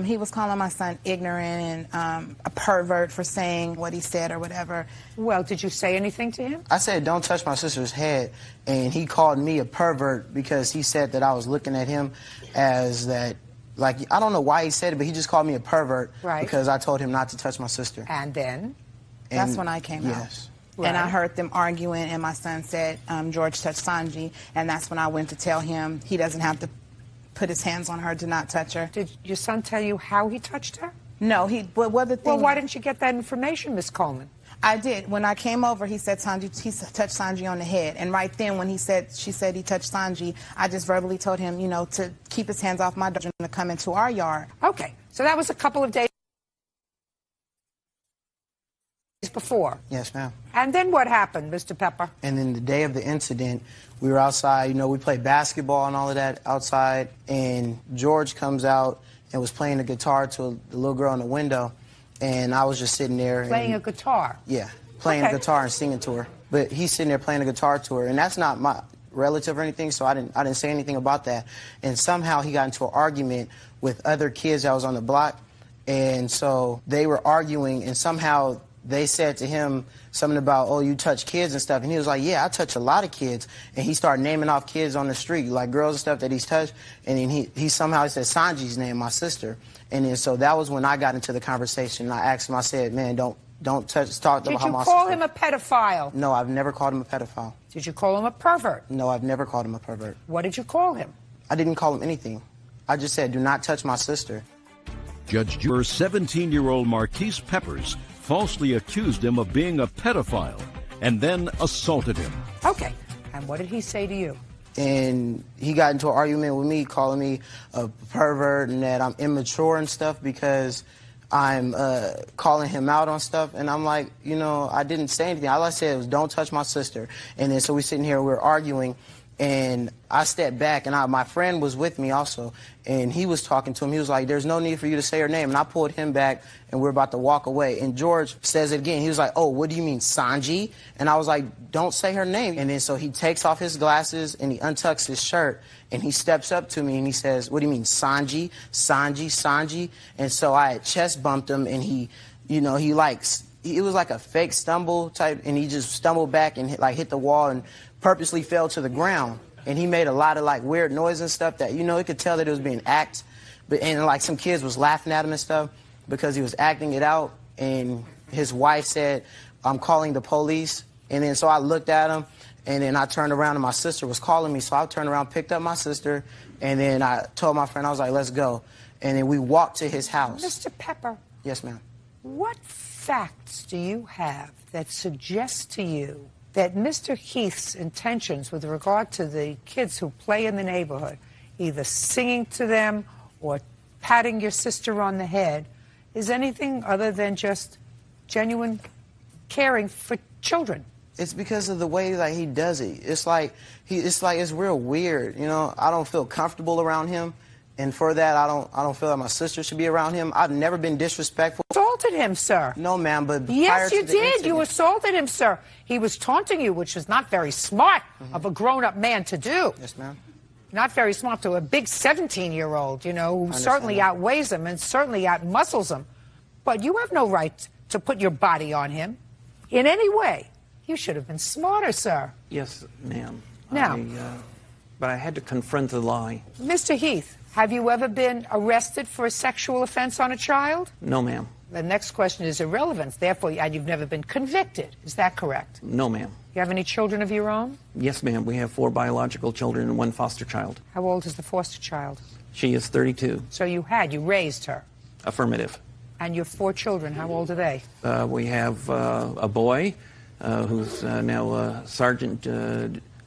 He was calling my son ignorant and a pervert for saying what he said or whatever. Well, did you say anything to him? I said, don't touch my sister's head, and he called me a pervert because he said that I was looking at him as that. Like, I don't know why he said it, but he just called me a pervert because I told him not to touch my sister. And then? That's when I came out. Right. And I heard them arguing, and my son said, George touched Sanji, and that's when I went to tell him he doesn't have to put his hands on her, do not touch her. Did your son tell you how he touched her? No, well, why didn't you get that information, Miss Coleman? I did. When I came over, he said he touched Sanji on the head. And right then, when she said he touched Sanji, I just verbally told him, you know, to keep his hands off my daughter and to come into our yard. Okay. So that was a couple of days before. Yes, ma'am. And then what happened, Mr. Pepper? And then the day of the incident, we were outside. You know, we played basketball and all of that outside. And George comes out and was playing the guitar to the little girl in the window. And I was just sitting there. Playing a guitar? Yeah, playing a guitar and singing to her. But he's sitting there playing a guitar to her, and that's not my relative or anything, so I didn't say anything about that. And somehow he got into an argument with other kids that was on the block, and so they were arguing, and somehow they said to him something about, oh, you touch kids and stuff. And he was like, yeah, I touch a lot of kids. And he started naming off kids on the street, like girls and stuff that he's touched. And then he somehow said Sanji's name, my sister. And then so that was when I got into the conversation. I asked him, I said, man, don't talk about my sister. Did you call him a pedophile? No, I've never called him a pedophile. Did you call him a pervert? No, I've never called him a pervert. What did you call him? I didn't call him anything. I just said, do not touch my sister. Judge Judy's 17-year-old Marquise Peppers falsely accused him of being a pedophile and then assaulted him. Okay. And what did he say to you? And he got into an argument with me, calling me a pervert and that I'm immature and stuff because I'm calling him out on stuff. And I'm like, you know, I didn't say anything. All I said was, don't touch my sister. And then so we're sitting here, we're arguing. And I stepped back, and my friend was with me also, and he was talking to him. He was like, there's no need for you to say her name. And I pulled him back, and we're about to walk away. And George says it again. He was like, oh, what do you mean, Sanji? And I was like, don't say her name. And then so he takes off his glasses, and he untucks his shirt, and he steps up to me, and he says, what do you mean, Sanji? Sanji, Sanji? And so I had chest bumped him, and he you know, it was like a fake stumble type, and he just stumbled back and hit the wall and purposely fell to the ground. And he made a lot of like weird noise and stuff that, you know, you could tell that it was being act, and like some kids was laughing at him and stuff because he was acting it out. And his wife said, "I'm calling the police." And then so I looked at him, and then I turned around and my sister was calling me. So I turned around, picked up my sister, and then I told my friend, I was like, "Let's go." And then we walked to his house. Mr. Pepper. Yes, ma'am. What facts do you have that suggest to you that Mr. Heath's intentions with regard to the kids who play in the neighborhood, either singing to them or patting your sister on the head, is anything other than just genuine caring for children? It's because of the way that he does it. It's like it's real weird. You know, I don't feel comfortable around him, and for that, I don't feel that my sister should be around him. I've never been disrespectful. Assaulted him, sir. No, ma'am, but yes, you prior to the did. incident, You assaulted him, sir. He was taunting you, which is not very smart of a grown-up man to do. Yes, ma'am. Not very smart to a big 17-year-old, you know, who certainly that. outweighs him and certainly outmuscles him. But you have no right to put your body on him in any way. You should have been smarter, sir. Yes, ma'am. Now, but I had to confront the lie. Mr. Heath, have you ever been arrested for a sexual offense on a child? No, ma'am. The next question is irrelevant, therefore, and you've never been convicted. Is that correct? No, ma'am. You have any children of your own? Yes, ma'am. We have 4 biological children and 1 foster child. How old is the foster child? She is 32. So you raised her? Affirmative. And your 4 children, how old are they? We have a boy who's now Sergeant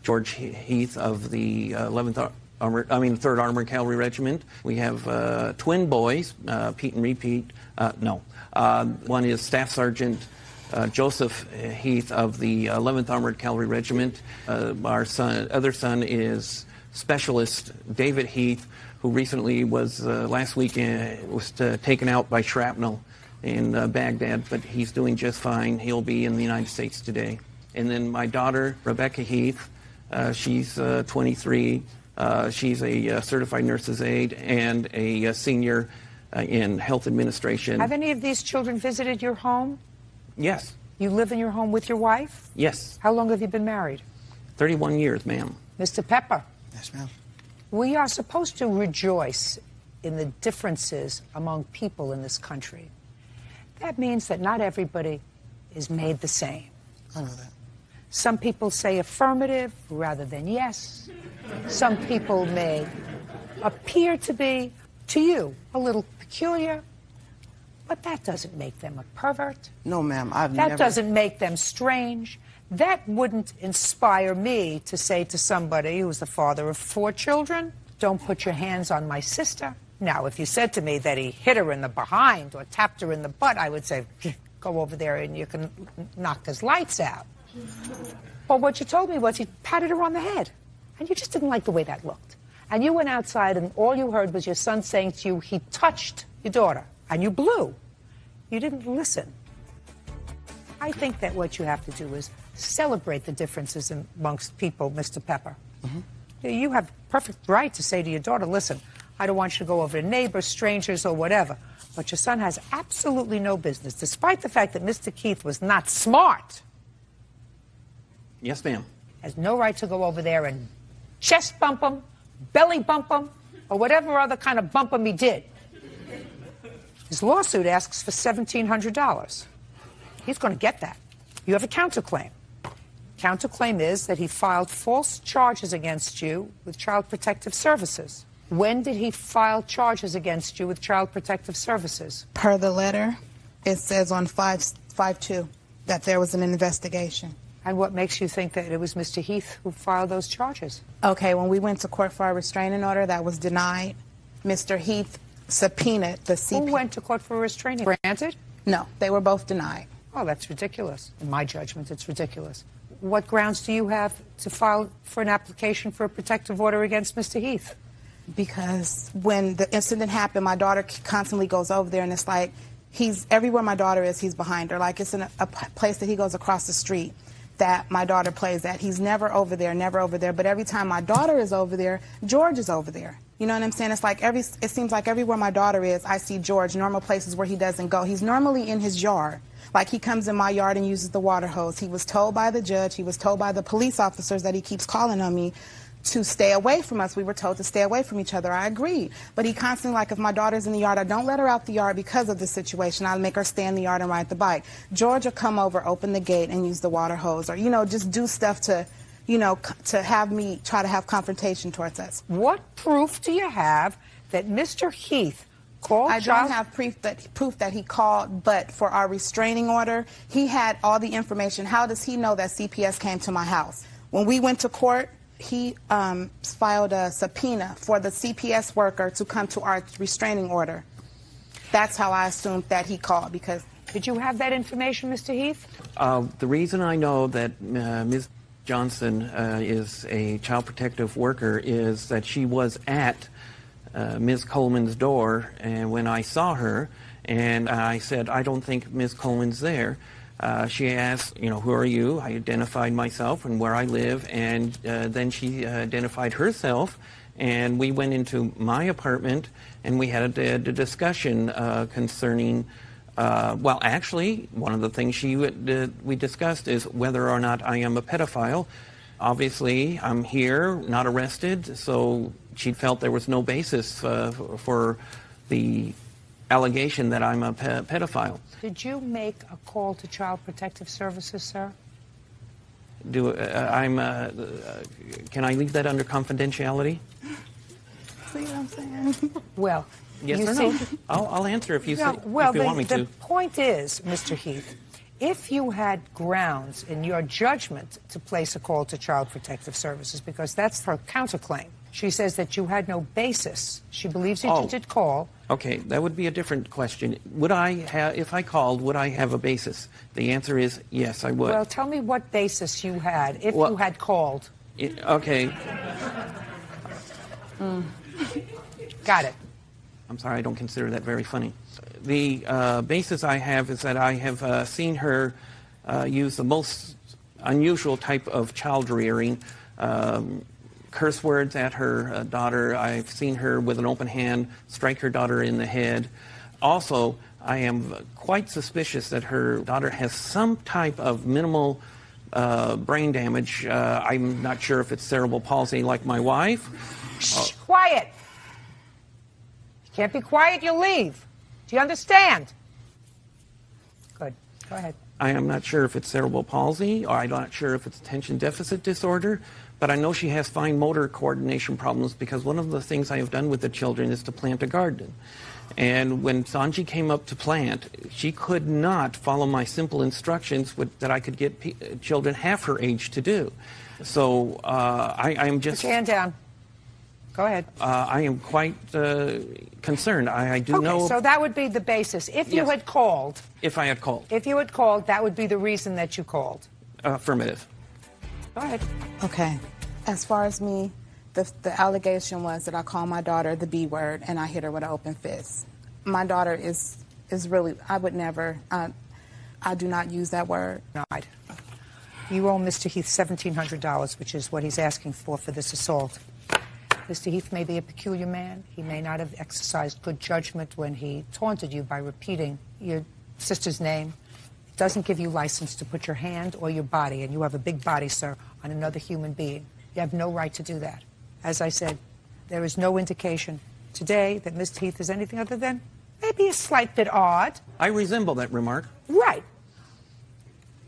George Heath of the 3rd Armored Cavalry Regiment. We have twin boys, Pete and Repeat. One is Staff Sergeant Joseph Heath of the 11th Armored Cavalry Regiment. Our other son is Specialist David Heath, who recently was last week was taken out by shrapnel in Baghdad, but he's doing just fine. He'll be in the United States today. And then my daughter, Rebecca Heath, she's 23. She's a certified nurse's aide and a senior in health administration. Have any of these children visited your home? Yes. You live in your home with your wife? Yes. How long have you been married? 31 years, ma'am. Mr. Pepper. Yes, ma'am. We are supposed to rejoice in the differences among people in this country. That means that not everybody is made the same. I know that. Some people say affirmative rather than yes. Some people may appear to be, to you, a little peculiar, but that doesn't make them a pervert. No, ma'am, That doesn't make them strange. That wouldn't inspire me to say to somebody who's the father of 4 children, don't put your hands on my sister. Now, if you said to me that he hit her in the behind or tapped her in the butt, I would say, go over there and you can knock his lights out. But what you told me was he patted her on the head, and you just didn't like the way that looked. And you went outside, and all you heard was your son saying to you, he touched your daughter, and you blew. You didn't listen. I think that what you have to do is celebrate the differences amongst people, Mr. Pepper. You have perfect right to say to your daughter, listen, I don't want you to go over to neighbors, strangers, or whatever. But your son has absolutely no business, despite the fact that Mr. Keith was not smart. Yes, ma'am. Has no right to go over there and chest bump him, belly bump him, or whatever other kind of bump him he did. His lawsuit asks for $1,700. He's going to get that. You have a counterclaim. Counterclaim is that he filed false charges against you with Child Protective Services. When did he file charges against you with Child Protective Services? Per the letter, it says on 5/2 that there was an investigation. And what makes you think that it was Mr. Heath who filed those charges? Okay, when we went to court for a restraining order, that was denied. Mr. Heath subpoenaed the CP. Who went to court for a restraining order? Granted? No, they were both denied. Oh, that's ridiculous. In my judgment, it's ridiculous. What grounds do you have to file for an application for a protective order against Mr. Heath? Because when the incident happened, my daughter constantly goes over there, and it's like everywhere my daughter is, he's behind her. Like it's in a place that he goes across the street that my daughter plays at. He's never over there, never over there. But every time my daughter is over there, George is over there. You know what I'm saying? It's like it seems like everywhere my daughter is, I see George, normal places where he doesn't go. He's normally in his yard. Like he comes in my yard and uses the water hose. He was told by the judge, he was told by the police officers that he keeps calling on me to stay away from us. We were told to stay away from each other. I agreed. But he constantly, like, if my daughter's in the yard, I don't let her out the yard because of the situation. I'll make her stay in the yard and ride the bike. George will come over, open the gate, and use the water hose, or, you know, just do stuff to, you know, to have me try to have confrontation towards us. What proof do you have that Mr. Heath called I don't have proof that he called, but for our restraining order, he had all the information. How does he know that CPS came to my house? When we went to court, he filed a subpoena for the CPS worker to come to our restraining order. That's how I assumed that he called, because... Did you have that information, Mr. Heath? The reason I know that Ms. Johnson is a child protective worker is that she was at Ms. Coleman's door, and when I saw her, and I said, I don't think Ms. Coleman's there. She asked, you know, who are you? I identified myself and where I live, and then she identified herself, and we went into my apartment, and we had a discussion concerning, well, actually, one of the things we discussed is whether or not I am a pedophile. Obviously, I'm here, not arrested, so she felt there was no basis for the allegation that I'm a pedophile. Did you make a call to Child Protective Services, sir? Can I leave that under confidentiality? See what I'm saying? Well, yes you or see, no? I'll answer if you, well, if you want me to. The point is, Mr. Heath, if you had grounds in your judgment to place a call to Child Protective Services, because that's her counterclaim, she says that you had no basis. She believes that you did call. Okay, that would be a different question. Would I have, if I called, would I have a basis? The answer is yes, I would. Well, tell me what basis you had if you had called. Okay. Got it. I'm sorry, I don't consider that very funny. The basis I have is that I have seen her use the most unusual type of child rearing, curse words at her daughter. I've seen her with an open hand strike her daughter in the head. Also, I am quite suspicious that her daughter has some type of minimal brain damage. I'm not sure if it's cerebral palsy like my wife. Shh, quiet. You can't be quiet, you'll leave. Do you understand? Good. Go ahead. I am not sure if it's cerebral palsy, or I'm not sure if it's attention deficit disorder, but I know she has fine motor coordination problems because one of the things I have done with the children is to plant a garden. And when Sanji came up to plant, she could not follow my simple instructions that I could get children half her age to do. So I am just... Put your hand down. Go ahead. I am quite concerned. I do know... Okay, so that would be the basis. If you had called... If I had called. If you had called, that would be the reason that you called. Affirmative. Go ahead. Okay. As far as me, the allegation was that I called my daughter the B word and I hit her with an open fist. My daughter is really, I would never, I do not use that word. You owe Mr. Heath $1,700, which is what he's asking for this assault. Mr. Heath may be a peculiar man. He may not have exercised good judgment when he taunted you by repeating your sister's name. It doesn't give you license to put your hand or your body, and you have a big body, sir, on another human being. You have no right to do that. As I said, there is no indication today that Mr. Heath is anything other than maybe a slight bit odd. I resemble that remark. Right.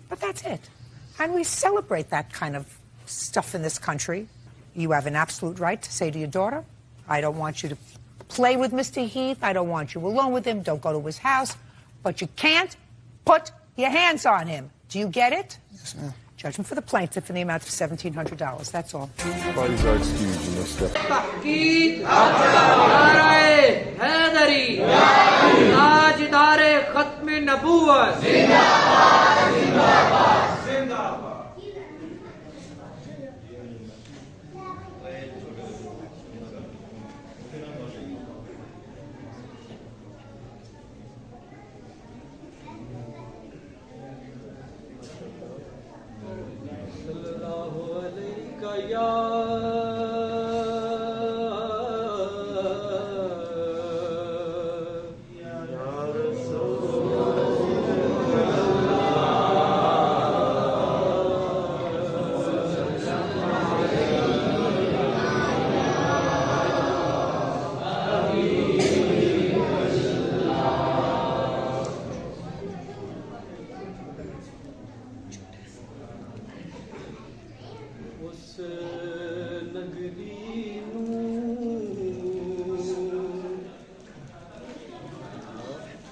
But that's it. And we celebrate that kind of stuff in this country. You have an absolute right to say to your daughter, I don't want you to play with Mr. Heath. I don't want you alone with him. Don't go to his house. But you can't put your hands on him. Do you get it? Yes, ma'am. Judgment for the plaintiff in the amount of $1,700. That's all. Parties are excused in this step.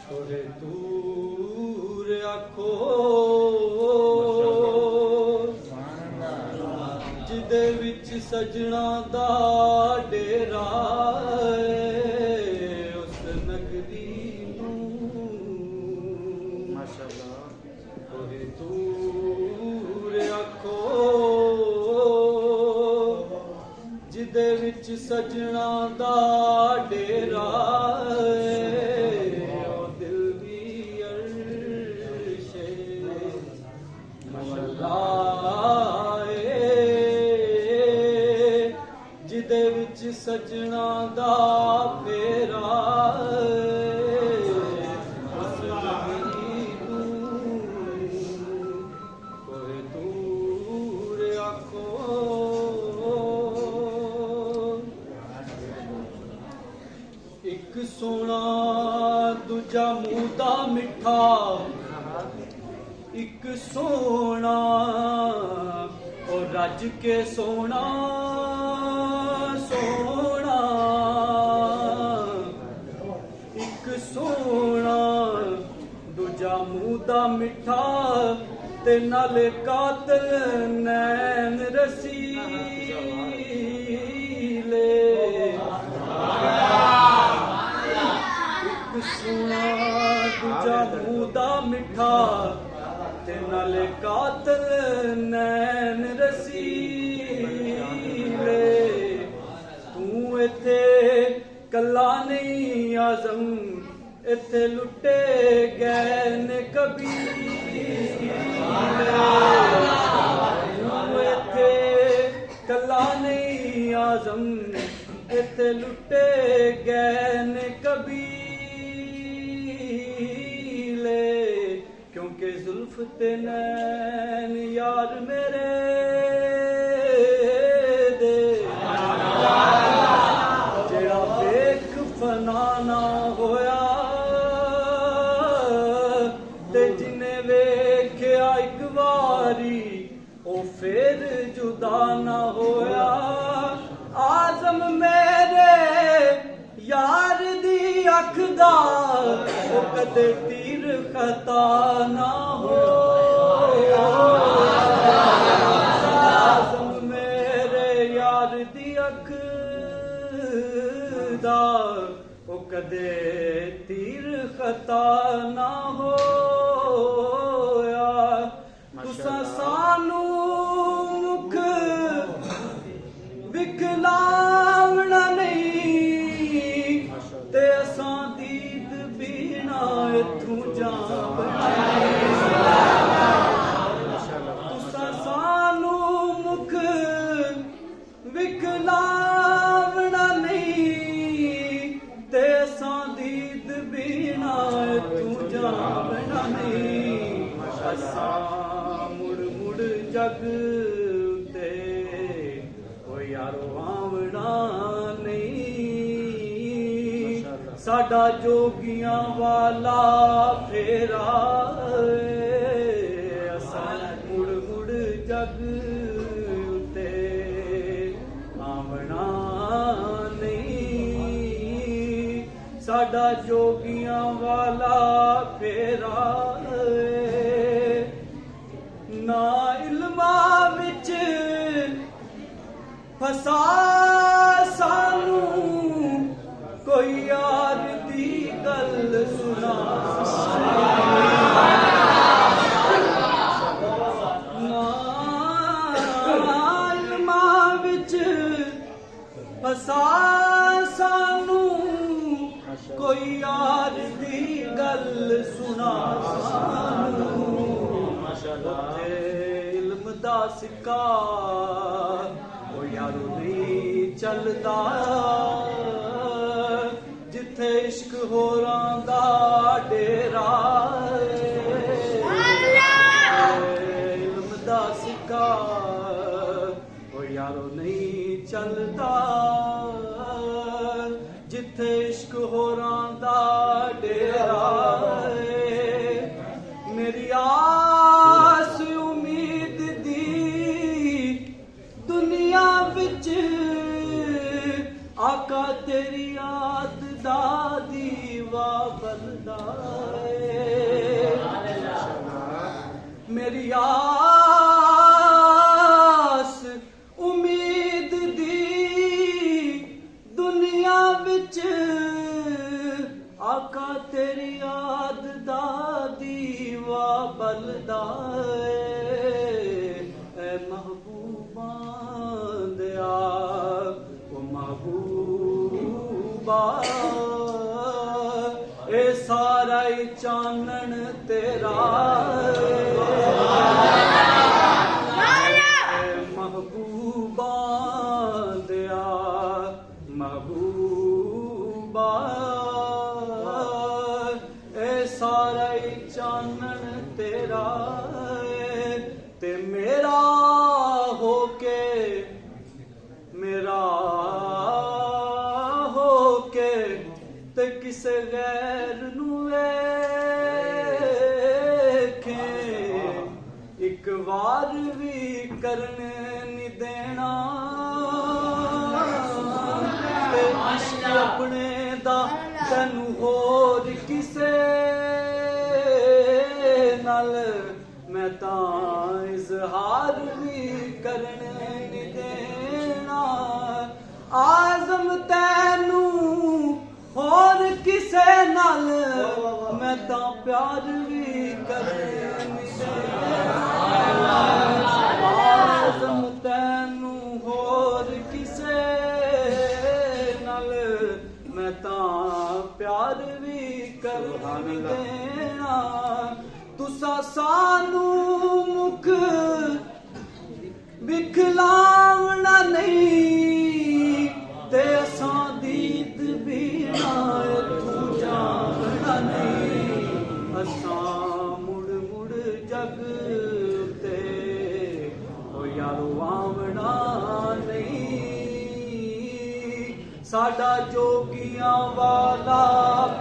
थोड़े दूर आखो जिदे विच सजना दा डेरा उस नगरी माशाअल्लाह थोड़े दूर आखो जिदे विच सजना दा डेरा सजना दा फेरा उस नगरी कोई दूर आखो एक सोना दूजा मूंह दा मिठा एक सोना और रज के सोना सोना एक सोना दूजा मूंह दा मिठा ते नाले कातिल नैन रसीले एक सोना दूजा मूंह दा मिठा ते नाले कातिल नैन रसीले इथे कला नहीं आजम इथे लुटे गए ने कबीले इथे कला नहीं आजम इथे लुटे गए ने कबीले क्योंकि जुल्फ ते नैन यार मेरे फनाना होया ते जिन्हें वेख्या एक बारी ओ फिर जुदा ना होया आजम मेरे यार दी अख दा ओ कदे तीर खता ना हो आजम मेरे यार दी अख दा ओ कदे तीर खता ना होया तुसा सानू मुख विकलावना नहीं ते असां दीद बीना इथों जावना तुसा सानू मुख विकलावना नहीं ते असां दीद बीना तू जावना नहीं असां मुड़ मुड़ जग ते ओ यारो आवना नहीं साडा जोगियां वाला फेरा असां मुड़ मुड़ जग ते आवना साडा जोगियां वाला फेरा ना इल्मा विच फसा सानू कोई यार दी गल सुना ना इल्मा विच फसा सानू कोई यार दी गल सुना इल्म दा सिक्का ओ यारो नहीं चलदा जिथे इश्क होरां दा डेरा इल्म दा सिक्का ओ यारो नहीं चलदा जिथे इश्क होरां दा डेरा मेरी आस उम्मीद दी दुनिया विच आका तेरी याद दा दीवा बलदा मेरी आस उम्मीद दी दुनिया विच आका तेरी याद दा दीवा बलदा ऐ महबूबा दिया ओ महबूबा ए सारा ही चानन तेरा महबूबा दिया महबूबा ए सारा ही चानन तेरा ते मेरा होके ते किसे गैर नू वेखे एक बार भी करने नहीं देना ते इश्क अपने दा तैनू होर किसे नाल मैं तां इजहार भी करने नहीं देना आज़म तैनू होर किसे नाल मैं तां प्यार भी करने नहीं देना आज़म तैनू होर किसे नाल मैं तां प्यार भी करने नहीं देना तुसा सानू मुख बिखलावना नहीं ते असां दीद भी ना तू जानना नहीं असां मुड़ मुड़ जग ते ओ यारो आवना नहीं साडा जोगियां वाला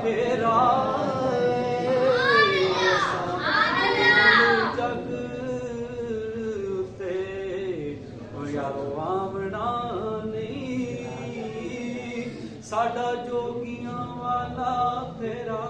फेरा साडा जोगियां वाला फेरा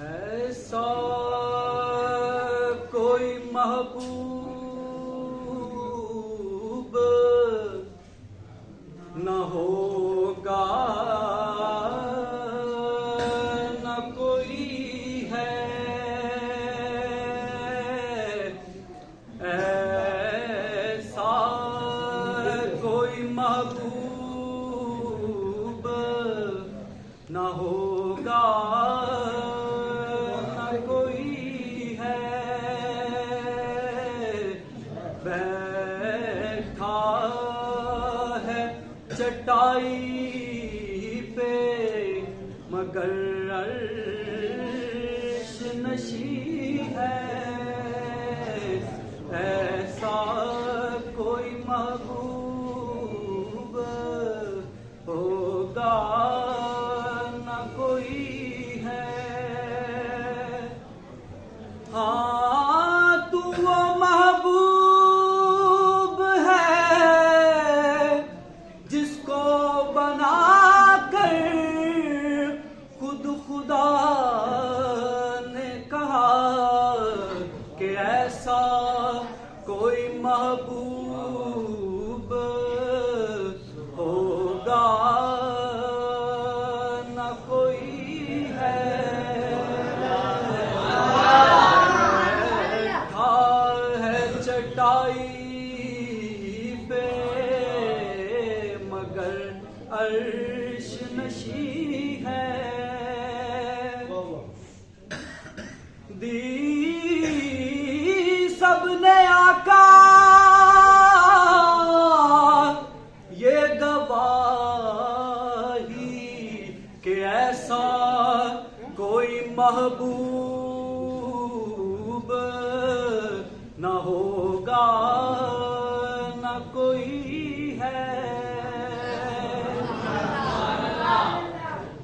ऐसा कोई महबूब न होगा न कोई है ऐसा कोई महबूब न होगा चटाई पे मगर अर्श नशी है ऐसा कोई महबूब होगा न कोई है हाँ तू वो महबूब खुदा ने कहा कि ऐसा कि ऐसा कोई महबूब न होगा न कोई है।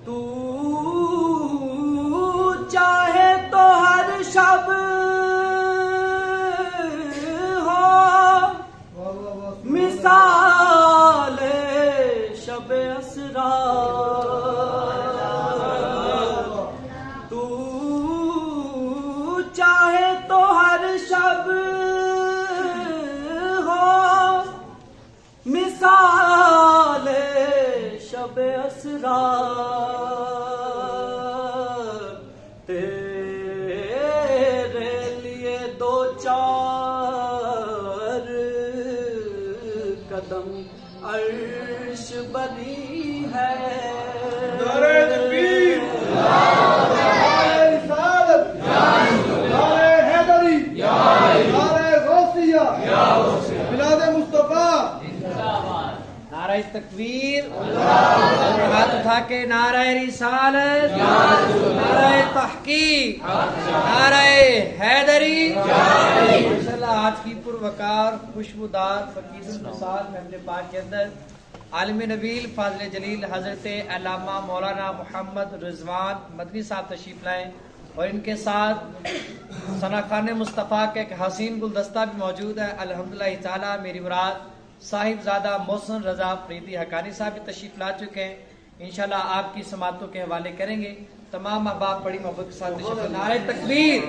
तू चाहे तो हर शब हो मिसाल शब असरा। तू चाहे तो हर शब हो मिसाल शब असरा। तेरे लिए दो चार कदम अर्श बनी है। नारे तकबीर, नारे रिसालत, नारे हैदरी, नारे गौसिया, मिलादे मुस्तफा। नारे तकबीर, हाथ उठा के नारे रिसालत, नारे तहकीक, नारे हैदरी। माशाअल्लाह आज की पुरवकार खुशबूदार फकीरुल मिसाल महफिल पाक के अंदर आलिम नबील फाज़िल जलील हज़रत अल्लामा मौलाना मोहम्मद रिजवान मदनी साहब तशरीफ लाए और इनके साथ सनाखाने मुस्तफ़ा का एक हसीन गुलदस्ता भी मौजूद है। अल्हम्दुलिल्लाह ताला मेरी मुराद साहिबजादा मोहसिन रजा फरीदी हकानी साहब भी तशरीफ ला चुके हैं। इंशाल्लाह आपकी समातों के हवाले करेंगे। तमाम अहबाब बड़ी मोहब्बत के साथ तशरीफ। नारे तकबीर,